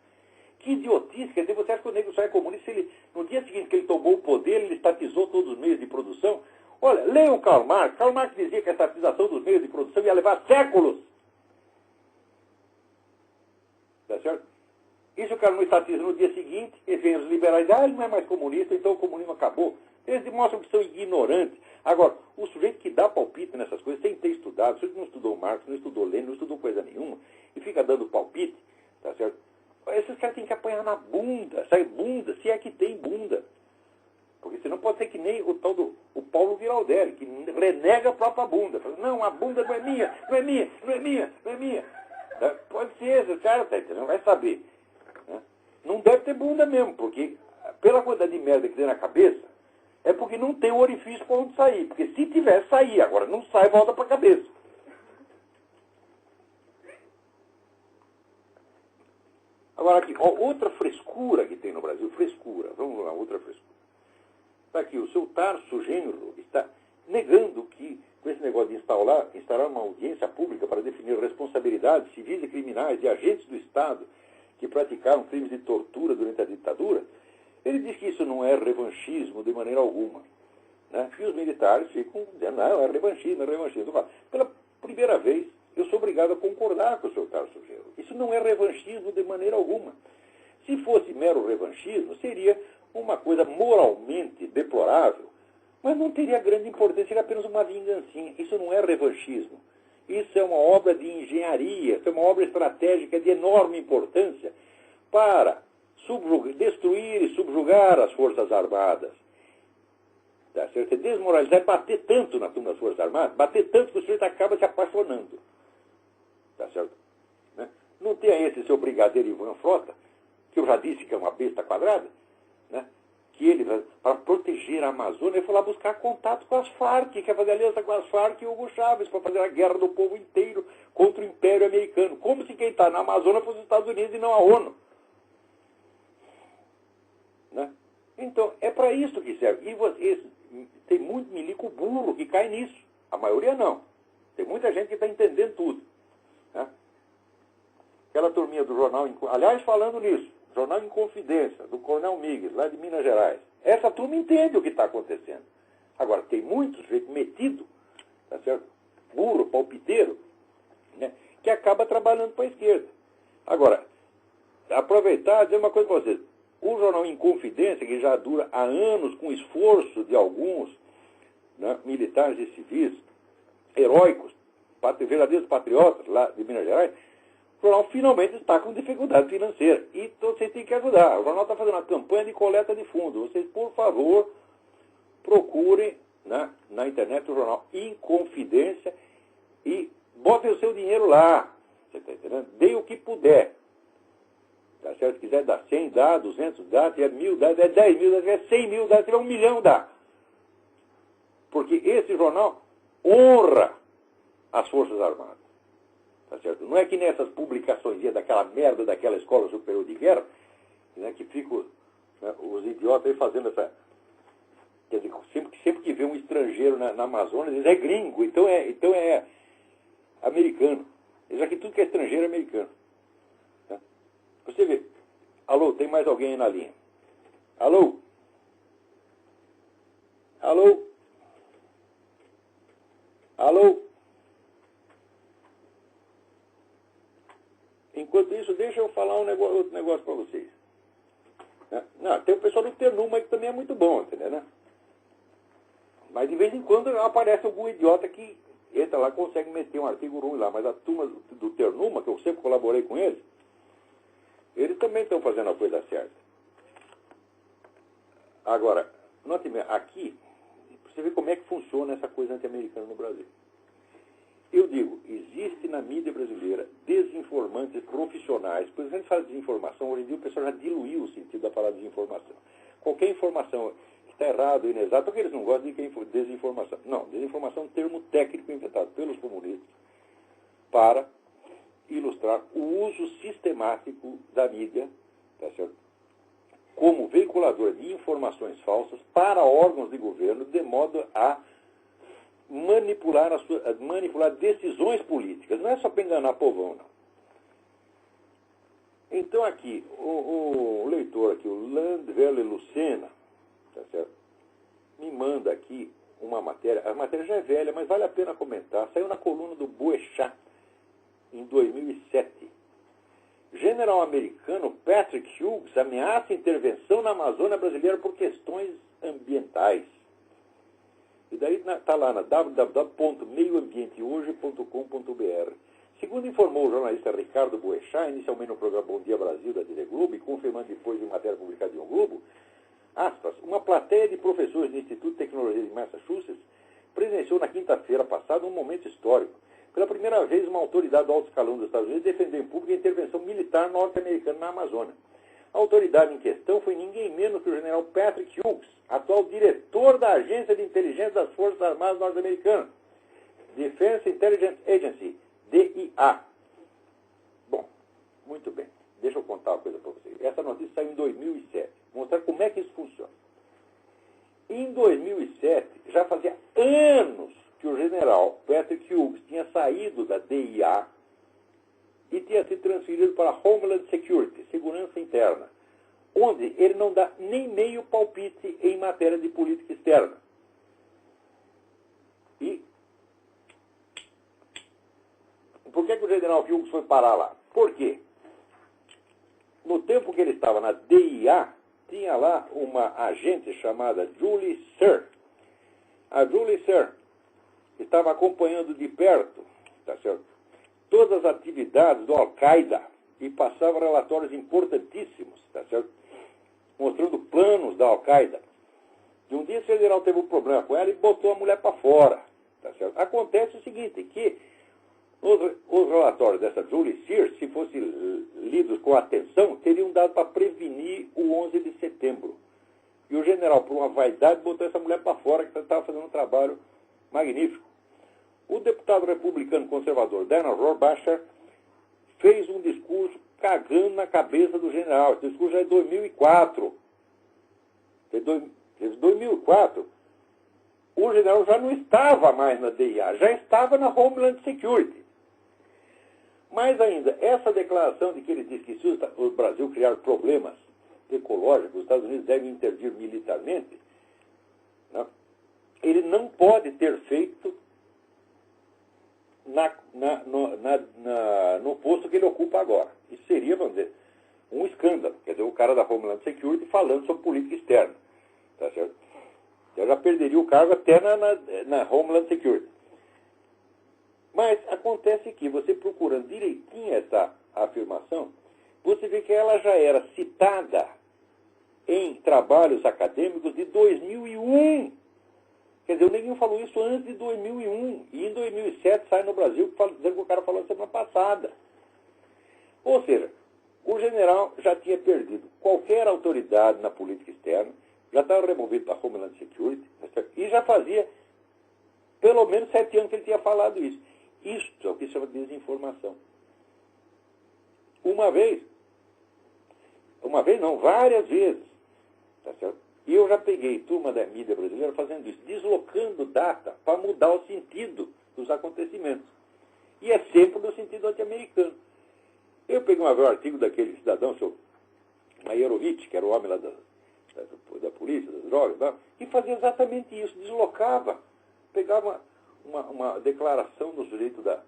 Que idiotice, quer dizer, você acha que o negro só é comunista, ele, no dia seguinte que ele tomou o poder, ele estatizou todos os meios de produção? Olha, leia o Karl Marx. Karl Marx dizia que a estatização dos meios de produção ia levar séculos. Tá certo? Isso o cara não estatiza no dia seguinte, e vem os liberais, ele não é mais comunista, então o comunismo acabou. Eles demonstram que são ignorantes. Agora, o sujeito que dá palpite nessas coisas, sem ter estudado, o sujeito não estudou Marx, não estudou Lenin, não estudou coisa nenhuma, e fica dando palpite, tá certo? Esses caras têm que apanhar na bunda, sabe? Bunda, se é que tem bunda. Porque senão pode ser que nem o tal do o Paulo Viraldelli, que renega a própria bunda. Fala, não, a bunda não é minha, não é minha, não é minha, não é minha. Tá? Pode ser, esse cara não vai saber. Né? Não deve ter bunda mesmo, porque pela quantidade de merda que tem na cabeça, é porque não tem o orifício para onde sair. Porque se tiver, sair. Agora não sai, volta para a cabeça. Agora aqui, ó, outra frescura que tem no Brasil, frescura, vamos lá, outra frescura. Está aqui, o seu Tarso Genro está negando que, com esse negócio de instaurar uma audiência pública para definir responsabilidades civis e criminais de agentes do Estado que praticaram crimes de tortura durante a ditadura, ele diz que isso não é revanchismo de maneira alguma. Né? E os militares ficam dizendo, não, é revanchismo, é revanchismo. Pela primeira vez, eu sou obrigado a concordar com o seu Tarso Genro. Isso não é revanchismo de maneira alguma. Se fosse mero revanchismo, seria uma coisa moralmente deplorável, mas não teria grande importância, seria apenas uma vingancinha. Isso não é revanchismo. Isso é uma obra de engenharia, isso é uma obra estratégica de enorme importância para destruir e subjugar as Forças Armadas. Tá certo? Desmoralizar, bater tanto na turma das Forças Armadas, bater tanto que o sujeito acaba se apaixonando. Tá certo? Né? Não tenha esse seu brigadeiro Ivan Frota, que eu já disse que é uma besta quadrada, né? Que ele, para proteger a Amazônia, ele foi lá buscar contato com as Farc, quer fazer aliança com as Farc e Hugo Chávez, para fazer a guerra do povo inteiro contra o Império Americano. Como se quem está na Amazônia fosse os Estados Unidos e não a ONU. Né? Então, é para isso que serve. E tem muito milico burro que cai nisso. A maioria não. Tem muita gente que está entendendo tudo. Né? Aquela turminha do jornal... Aliás, falando nisso, Jornal em Confidência, do Coronel Miguel, lá de Minas Gerais. Essa turma entende o que está acontecendo. Agora, tem muito jeito metido, tá certo? Burro, palpiteiro, né? Que acaba trabalhando para a esquerda. Agora, aproveitar e dizer uma coisa para vocês. O Jornal em Confidência, que já dura há anos com esforço de alguns, né, militares e civis, heróicos, verdadeiros patriotas lá de Minas Gerais, o jornal finalmente está com dificuldade financeira. E vocês têm que ajudar. O jornal está fazendo uma campanha de coleta de fundos. Vocês, por favor, procurem na internet o jornal em Confidência e botem o seu dinheiro lá. Você está entendendo? Dê o que puder. Tá certo? Se quiser dar 100, dá, 200, dá, se tiver 1.000, dá, se tiver 10 mil, dá, se tiver 100 mil, dá, se tiver 1 milhão, dá. Porque esse jornal honra as Forças Armadas. Tá certo? Não é que nessas publicações daquela merda daquela Escola Superior de Guerra, né, que ficam, né, os idiotas aí fazendo essa... Quer dizer, sempre que vê um estrangeiro na Amazônia, diz, é gringo, então é americano. Já que tudo que é estrangeiro é americano. Tá? Você vê. Alô, tem mais alguém aí na linha? Alô? Alô? Alô? Enquanto isso, deixa eu falar outro negócio para vocês. Né? Não, tem o pessoal do Ternuma que também é muito bom, entendeu? Né? Mas de vez em quando aparece algum idiota que entra lá e consegue meter um artigo ruim lá. Mas a turma do Ternuma, que eu sempre colaborei com eles também estão fazendo a coisa certa. Agora, note bem, aqui, você vê como é que funciona essa coisa anti-americana no Brasil. Eu digo, existe na mídia brasileira desinformantes profissionais. Por exemplo, a gente fala de desinformação, hoje em dia o pessoal já diluiu o sentido da palavra desinformação. Qualquer informação que está errada ou inexata, porque eles não gostam de desinformação. Não, desinformação é um termo técnico inventado pelos comunistas para ilustrar o uso sistemático da mídia, tá certo? Como veiculadora de informações falsas para órgãos de governo, de modo a manipular decisões políticas. Não é só para enganar povão, não. Então aqui, o leitor aqui, o Landvele Lucena, tá certo? Me manda aqui uma matéria. A matéria já é velha, mas vale a pena comentar. Saiu na coluna do Boechat, em 2007. General americano Patrick Hughes ameaça intervenção na Amazônia brasileira por questões ambientais. E daí está lá na www.meioambientehoje.com.br. Segundo informou o jornalista Ricardo Boechat, inicialmente no programa Bom Dia Brasil da TV Globo, e confirmando depois em matéria publicada em O Globo, aspas, uma plateia de professores do Instituto de Tecnologia de Massachusetts presenciou na quinta-feira passada um momento histórico. Pela primeira vez, uma autoridade do alto escalão dos Estados Unidos defendeu em público a intervenção militar norte-americana na Amazônia. A autoridade em questão foi ninguém menos que o general Patrick Hughes, atual diretor da Agência de Inteligência das Forças Armadas Norte-Americanas, Defense Intelligence Agency, DIA. Bom, muito bem. Deixa eu contar uma coisa para vocês. Essa notícia saiu em 2007. Vou mostrar como é que isso funciona. Em 2007, já fazia anos que o general Patrick Hughes tinha saído da DIA e tinha sido transferido para a Homeland Security, Segurança Interna, onde ele não dá nem meio palpite em matéria de política externa. E por que o general Hughes foi parar lá? Por quê? No tempo que ele estava na DIA, tinha lá uma agente chamada Julie Sir. A Julie Sir estava acompanhando de perto, tá certo, todas as atividades do Al-Qaeda e passava relatórios importantíssimos, tá certo, mostrando planos da Al-Qaeda. E um dia esse general teve um problema com ela e botou a mulher para fora, tá certo. Acontece o seguinte, que os relatórios dessa Julie Sears, se fossem lidos com atenção, teriam dado para prevenir o 11 de setembro. E o general, por uma vaidade, botou essa mulher para fora, que estava fazendo um trabalho magnífico. O deputado republicano conservador Dana Rohrabacher fez um discurso cagando na cabeça do general. Esse discurso já é de 2004. Em 2004, o general já não estava mais na DIA, já estava na Homeland Security. Mais ainda, essa declaração de que ele disse que se o Brasil criar problemas ecológicos, os Estados Unidos devem intervir militarmente, né? Ele não pode ter feito no posto que ele ocupa agora. Isso seria, vamos dizer, um escândalo. Quer dizer, o cara da Homeland Security falando sobre política externa. Tá certo? Eu já perderia o cargo até na Homeland Security. Mas acontece que, você procurando direitinho essa afirmação, você vê que ela já era citada em trabalhos acadêmicos de 2001. Quer dizer, o neguinho falou isso antes de 2001. E em 2007 sai no Brasil dizendo que o cara falou semana passada. Ou seja, o general já tinha perdido qualquer autoridade na política externa, já estava removido da Homeland Security, e já fazia pelo menos 7 anos que ele tinha falado isso. Isso é o que se chama de desinformação. Várias vezes. Tá certo? E eu já peguei turma da mídia brasileira fazendo isso, deslocando data para mudar o sentido dos acontecimentos. E é sempre no sentido anti-americano. Eu peguei um artigo daquele cidadão, seu Maierovitch, que era o homem lá da polícia, das drogas, e fazia exatamente isso, deslocava, pegava uma declaração do sujeito da...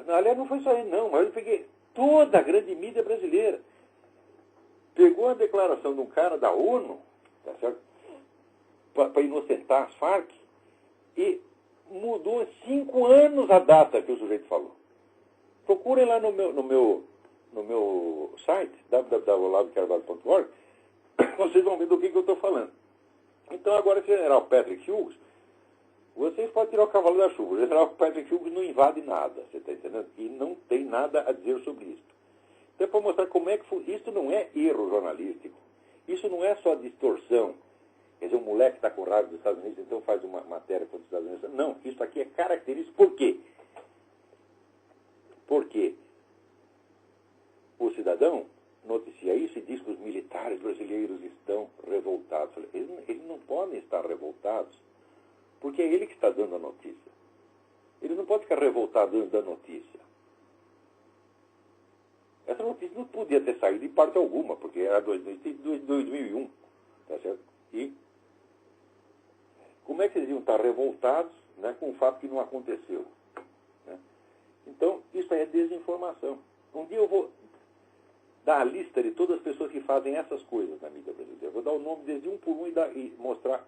Aliás, não foi só ele não, mas eu peguei toda a grande mídia brasileira. Pegou a declaração de um cara da ONU, tá certo? Para inocentar as Farc, e mudou 5 anos a data que o sujeito falou. Procurem lá no meu site, www.oladocarvalho.org, vocês vão ver do que eu estou falando. Então, agora, o general Patrick Hughes, vocês podem tirar o cavalo da chuva. O general Patrick Hughes não invade nada, você está entendendo? E não tem nada a dizer sobre isso. Então, é para mostrar como é que isso não é erro jornalístico. Isso não é só distorção. Quer dizer, um moleque está com raiva dos Estados Unidos, então faz uma matéria contra os Estados Unidos. Não, isso aqui é característico. Por quê? Porque o cidadão noticia isso e diz que os militares brasileiros estão revoltados. Eles não podem estar revoltados, porque é ele que está dando a notícia. Ele não pode ficar revoltado antes da notícia. Essa notícia não podia ter saído em parte alguma, porque era 2001, tá certo? E como é que eles iam estar revoltados, né, com o fato que não aconteceu? Né? Então, isso aí é desinformação. Um dia eu vou dar a lista de todas as pessoas que fazem essas coisas na mídia brasileira. Eu vou dar o nome deles um por um e mostrar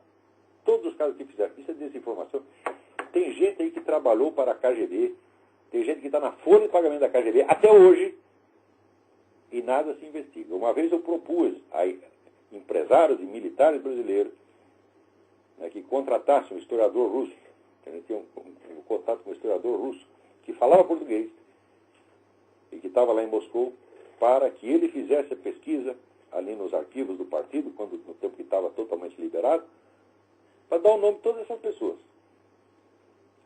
todos os casos que fizeram. Isso é desinformação. Tem gente aí que trabalhou para a KGB, tem gente que está na folha de pagamento da KGB até hoje e nada se investiga. Uma vez eu propus a empresários e militares brasileiros, né, que contratassem um historiador russo, a gente tinha um contato com um historiador russo que falava português e que estava lá em Moscou, para que ele fizesse a pesquisa ali nos arquivos do partido, no tempo que estava totalmente liberado, para dar o nome de todas essas pessoas.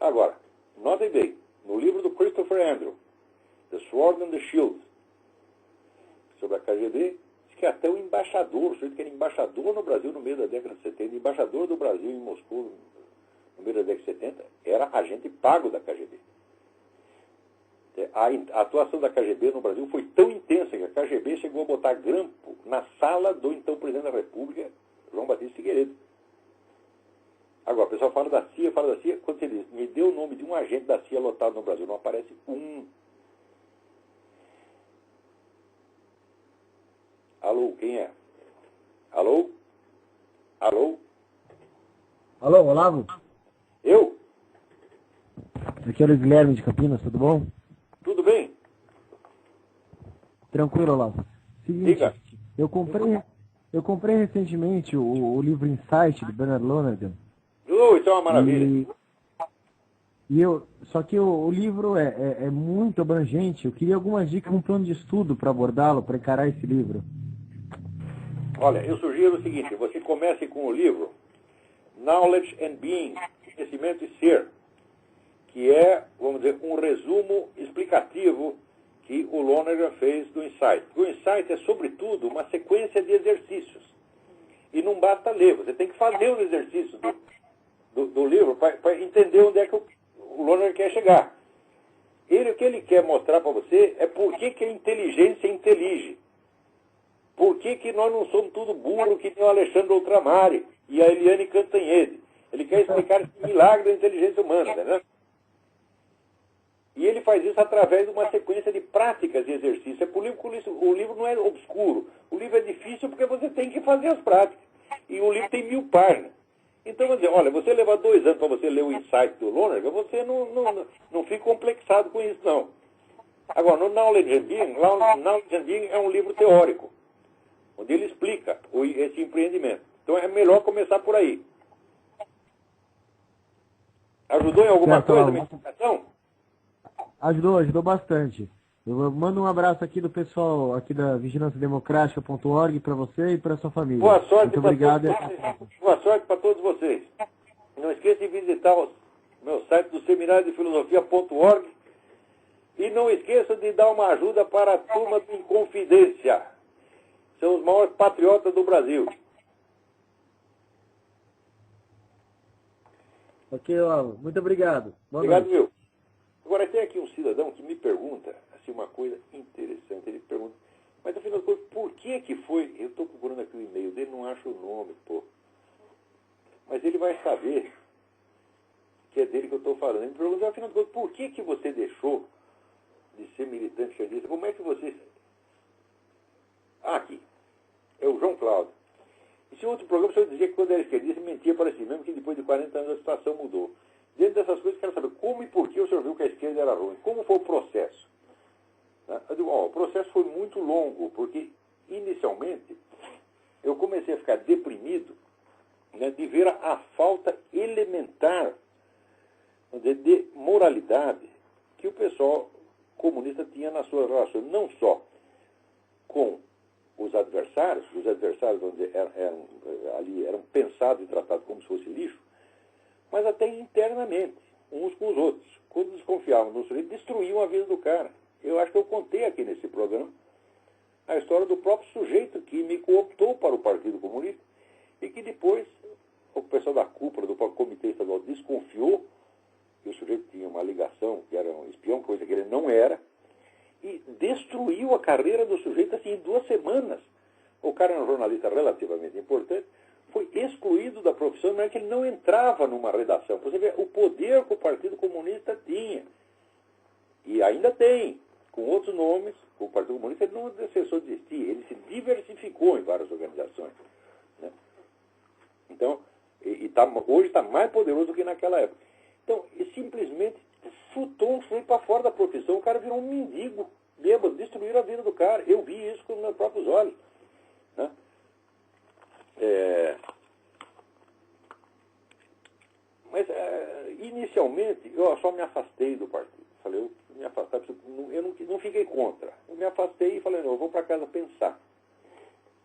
Agora, notem bem, no livro do Christopher Andrew, The Sword and the Shield, sobre a KGB, diz que até o embaixador, o sujeito que era embaixador no Brasil no meio da década de 70, embaixador do Brasil em Moscou no meio da década de 70, era agente pago da KGB. A atuação da KGB no Brasil foi tão intensa que a KGB chegou a botar grampo na sala do então presidente da República, João Batista Figueiredo. Agora, o pessoal fala da CIA, quando você diz, me dê o nome de um agente da CIA lotado no Brasil, não aparece um. Alô, quem é? Alô? Alô? Alô, Olavo? Eu? Aqui é o Guilherme de Campinas, tudo bom? Tudo bem? Tranquilo, Olavo. Seguinte, Diga. eu comprei recentemente o livro Insight, do Bernard Lonergan. Isso é uma maravilha. Só que o livro é muito abrangente. Eu queria algumas dicas, um plano de estudo para abordá-lo, para encarar esse livro. Olha, eu sugiro o seguinte, você comece com o livro Knowledge and Being, Conhecimento e Ser, que é, vamos dizer, um resumo explicativo que o Lonergan fez do Insight. O Insight é, sobretudo, uma sequência de exercícios. E não basta ler, você tem que fazer os exercícios do livro para entender onde é que o Lonergan quer chegar. O que ele quer mostrar para você é por que a inteligência intelige. Por que nós não somos tudo burro que nem o Alexandre Outramare e a Eliane Cantanhede. Ele quer explicar esse milagre da inteligência humana, né? E ele faz isso através de uma sequência de práticas e exercícios. É por isso, o livro não é obscuro. O livro é difícil porque você tem que fazer as práticas. E o livro tem 1000 páginas. Então, vamos dizer, olha, você levar 2 anos para você ler o Insight do Lonergan, você não fica complexado com isso, não. Agora, no Knowledge and Being é um livro teórico, onde ele explica esse empreendimento. Então, é melhor começar por aí. Ajudou em alguma coisa a minha explicação? Ajudou bastante. Eu mando um abraço aqui do pessoal aqui da vigilanciademocrática.org para você e para sua família. Boa sorte. Muito obrigado. Boa sorte para todos vocês. Não esqueça de visitar o meu site do Seminário de Filosofia.org e não esqueça de dar uma ajuda para a turma do Inconfidência. São os maiores patriotas do Brasil. Ok, Olavo. Muito obrigado. Obrigado, viu? Agora, tem aqui um cidadão que me pergunta assim, uma coisa interessante. Ele pergunta, mas afinal de contas, por que foi... Eu estou procurando aqui o e-mail dele, não acho o nome, pô. Mas ele vai saber que é dele que eu estou falando. Ele me pergunta, afinal de contas, por que você deixou de ser militante esquerdista? Como é que você... aqui. É o João Cláudio. Esse outro programa, o senhor dizia que quando era esquerdista, mentia para si mesmo, que depois de 40 anos a situação mudou. Dentro dessas coisas, quero saber como e por que o senhor viu que a esquerda era ruim. Como foi o processo? Eu digo, o processo foi muito longo, porque, inicialmente, eu comecei a ficar deprimido, né, de ver a falta elementar de moralidade que o pessoal comunista tinha nas suas relações, não só com os adversários onde eram pensados e tratados como se fosse lixo, mas até internamente, uns com os outros. Quando desconfiavam do sujeito, destruíam a vida do cara. Eu acho que eu contei aqui nesse programa a história do próprio sujeito que me cooptou para o Partido Comunista e que depois o pessoal da cúpula do Comitê Estadual desconfiou que o sujeito tinha uma ligação, que era um espião, coisa que ele não era, e destruiu a carreira do sujeito assim em 2 semanas. O cara era um jornalista relativamente importante, foi excluído da profissão, não é que ele não entrava numa redação. Você vê o poder que o Partido Comunista tinha. E ainda tem, com outros nomes, o Partido Comunista ele não cessou de existir, ele se diversificou em várias organizações. Né? Então, hoje está mais poderoso do que naquela época. Então, ele simplesmente chutou um sujeito para fora da profissão, o cara virou um mendigo, bêbado, destruíram a vida do cara. Eu vi isso com meus próprios olhos. Né? Mas, inicialmente, eu só me afastei do partido. Falei, eu me afastar, eu não fiquei contra. Eu me afastei e falei, não, eu vou para casa pensar.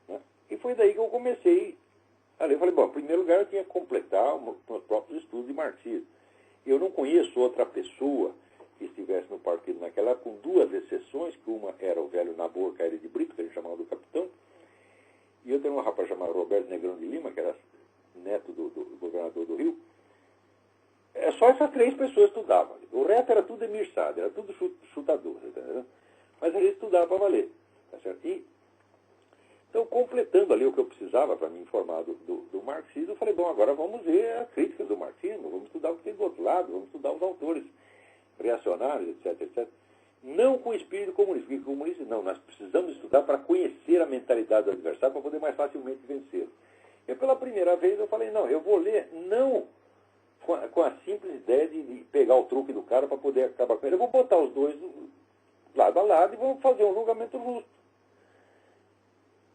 Né? E foi daí que eu comecei. Ali eu falei, bom, em primeiro lugar eu tinha que completar os meus próprios estudos de marxismo. Eu não conheço outra pessoa que estivesse no partido naquela época, com 2 exceções, que uma era o velho Nabor Caire de Brito, que a gente chamava do capitão, e eu tenho um rapaz chamado Roberto Negrão de Lima, que era neto do governador do Rio. Só essas 3 pessoas estudavam. O resto era tudo Emir Saad, era tudo chutador. Tá, mas ele estudava para valer. Tá certo? Então, completando ali o que eu precisava para me informar do marxismo, eu falei, bom, agora vamos ver a crítica do marxismo, vamos estudar o que tem do outro lado, vamos estudar os autores reacionários, etc, etc. Não com o espírito comunista, porque comunista não, nós precisamos estudar para conhecer a mentalidade do adversário, para poder mais facilmente vencê-lo. E pela primeira vez eu falei, não, eu vou ler, não com a simples ideia de pegar o truque do cara para poder acabar com ele, eu vou botar os dois lado a lado e vamos fazer um julgamento justo.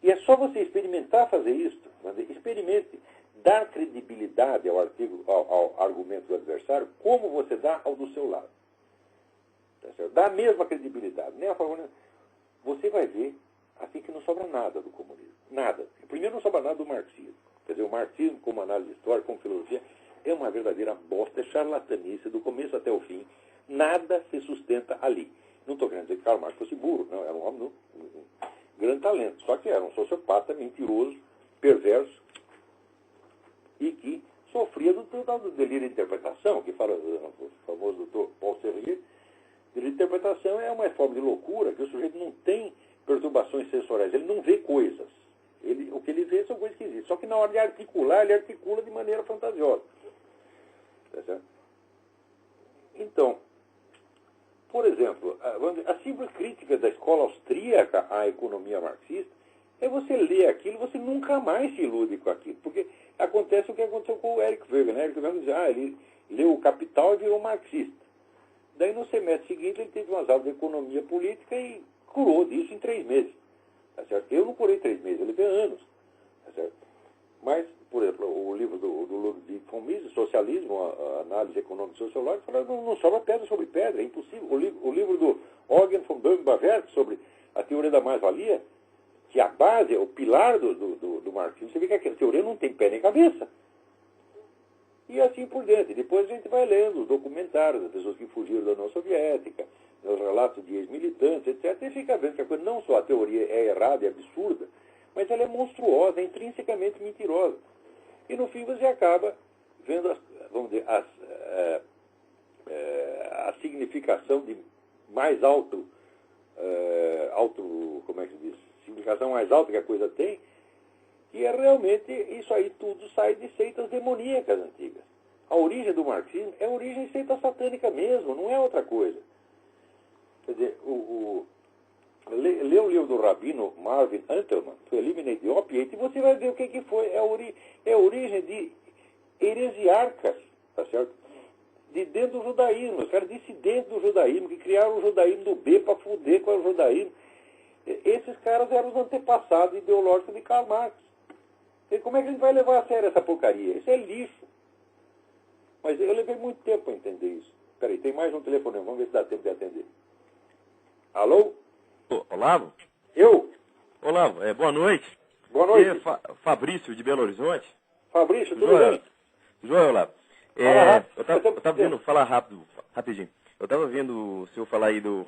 E é só você experimentar fazer isso, experimente dar credibilidade ao argumento do adversário, como você dá ao do seu lado. Tá certo? Dá a mesma credibilidade. Nem a favor, você vai ver assim que não sobra nada do comunismo. Nada. Primeiro não sobra nada do marxismo. Quer dizer, o marxismo como análise histórica, como filosofia, é uma verdadeira bosta, é charlatanice do começo até o fim. Nada se sustenta ali. Não estou querendo dizer que Karl Marx fosse burro, não. Era um homem grande talento, só que era um sociopata, mentiroso, perverso, e que sofria do delírio de interpretação, que fala o famoso doutor Paul Serrier. Delírio de interpretação é uma forma de loucura, que o sujeito não tem perturbações sensoriais, ele não vê coisas. O que ele vê são coisas que existem. Só que na hora de articular, ele articula de maneira fantasiosa. Tá certo? Então, por exemplo, a simples crítica da escola austríaca à economia marxista é você ler aquilo e você nunca mais se ilude com aquilo. Porque acontece o que aconteceu com o Eric Wegener. Né? Eric Wegener diz, ele leu o Capital e virou marxista. Daí no semestre seguinte ele teve umas aulas de economia política e curou disso em 3 meses. Tá certo? Eu não curei 3 meses, eu levei anos. Tá certo? Mas, por exemplo, o livro do Ludwig von Mises, Socialismo, a análise econômica e sociológica, fala, não sobra pedra sobre pedra, é impossível. O livro do Eugen von Böhm-Bawerk sobre a teoria da mais-valia, que a base, o pilar do marxismo, você vê que aquela teoria não tem pé nem cabeça. E assim por diante. Depois a gente vai lendo os documentários das pessoas que fugiram da União Soviética, os relatos de ex-militantes, etc. E fica vendo que a coisa, não só a teoria é errada e absurda, mas ela é monstruosa, é intrinsecamente mentirosa. E no fim você acaba vendo, a significação de mais como é que se diz? Significação mais alta que a coisa tem, que é realmente isso aí tudo sai de seitas demoníacas antigas. A origem do marxismo é a origem de seita satânica mesmo, não é outra coisa. Quer dizer, lê o livro do rabino Marvin Antelman, que Eliminate the Opiate, e você vai ver o que foi. É a origem de heresiarcas, tá certo? De dentro do judaísmo, os caras dissidentes do judaísmo, que criaram o judaísmo do B para fuder com o judaísmo. Esses caras eram os antepassados ideológicos de Karl Marx. E como é que a gente vai levar a sério essa porcaria? Isso é lixo. Mas eu levei muito tempo para entender isso. Peraí, tem mais um telefone, vamos ver se dá tempo de atender. Alô? Olavo? Eu? Olavo, boa noite. Boa noite. Fabrício, de Belo Horizonte. Fabrício, tudo bem? Joia, Olavo. Eu estava vendo, falar rapidinho. Eu estava vendo o senhor falar aí do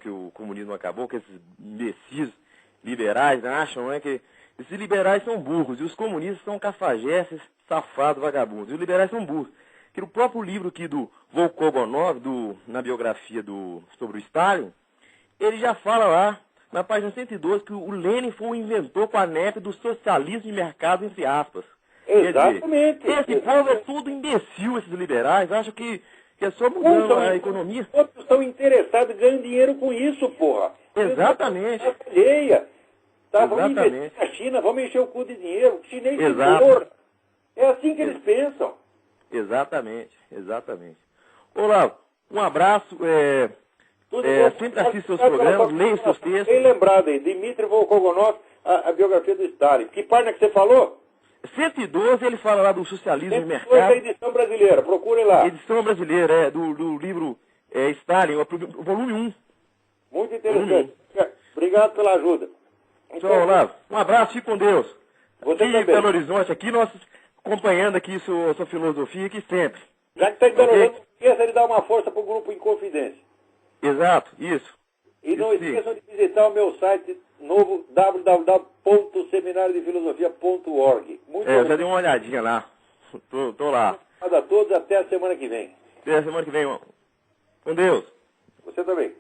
que o comunismo acabou, que esses imbecis liberais acham que esses liberais são burros e os comunistas são cafajestes safados, vagabundos. E os liberais são burros. Que no próprio livro aqui do Volkogonov, na biografia sobre o Stalin, ele já fala lá, na página 112, que o Lenin foi o inventor com a NEP do socialismo de mercado, entre aspas. Exatamente. Quer dizer, esse povo é tudo imbecil, esses liberais, acham que é só mudando a economia. Todos estão interessados em ganhar dinheiro com isso, porra. Exatamente. Vamos investir na China, vamos encher o cu de dinheiro. O chinês tem Exato. porra. É assim que eles pensam. Exatamente. Olá, um abraço. Sempre assista seus programas, leia os seus textos. Bem lembrado aí, Dmitry Volkogonov, a biografia do Stalin. Que página que você falou? 112, ele fala lá do socialismo de 112 mercado. é a edição brasileira, procure lá. Edição brasileira, do livro Stalin, o volume 1. Muito interessante. Obrigado pela ajuda. Tchau, Olavo. Um abraço, fique com Deus. Você aqui em também. Belo Horizonte, aqui nós acompanhando aqui sua filosofia aqui sempre. Já que está em Belo Horizonte, não esqueça de dar uma força para o grupo Inconfidência. Exato, isso. E não esqueçam de visitar o meu site novo, www.seminariodefilosofia.org. Muito eu já dei uma olhadinha lá. Tô lá. obrigado a todos, até a semana que vem. Até a semana que vem, irmão. Com Deus. Você também.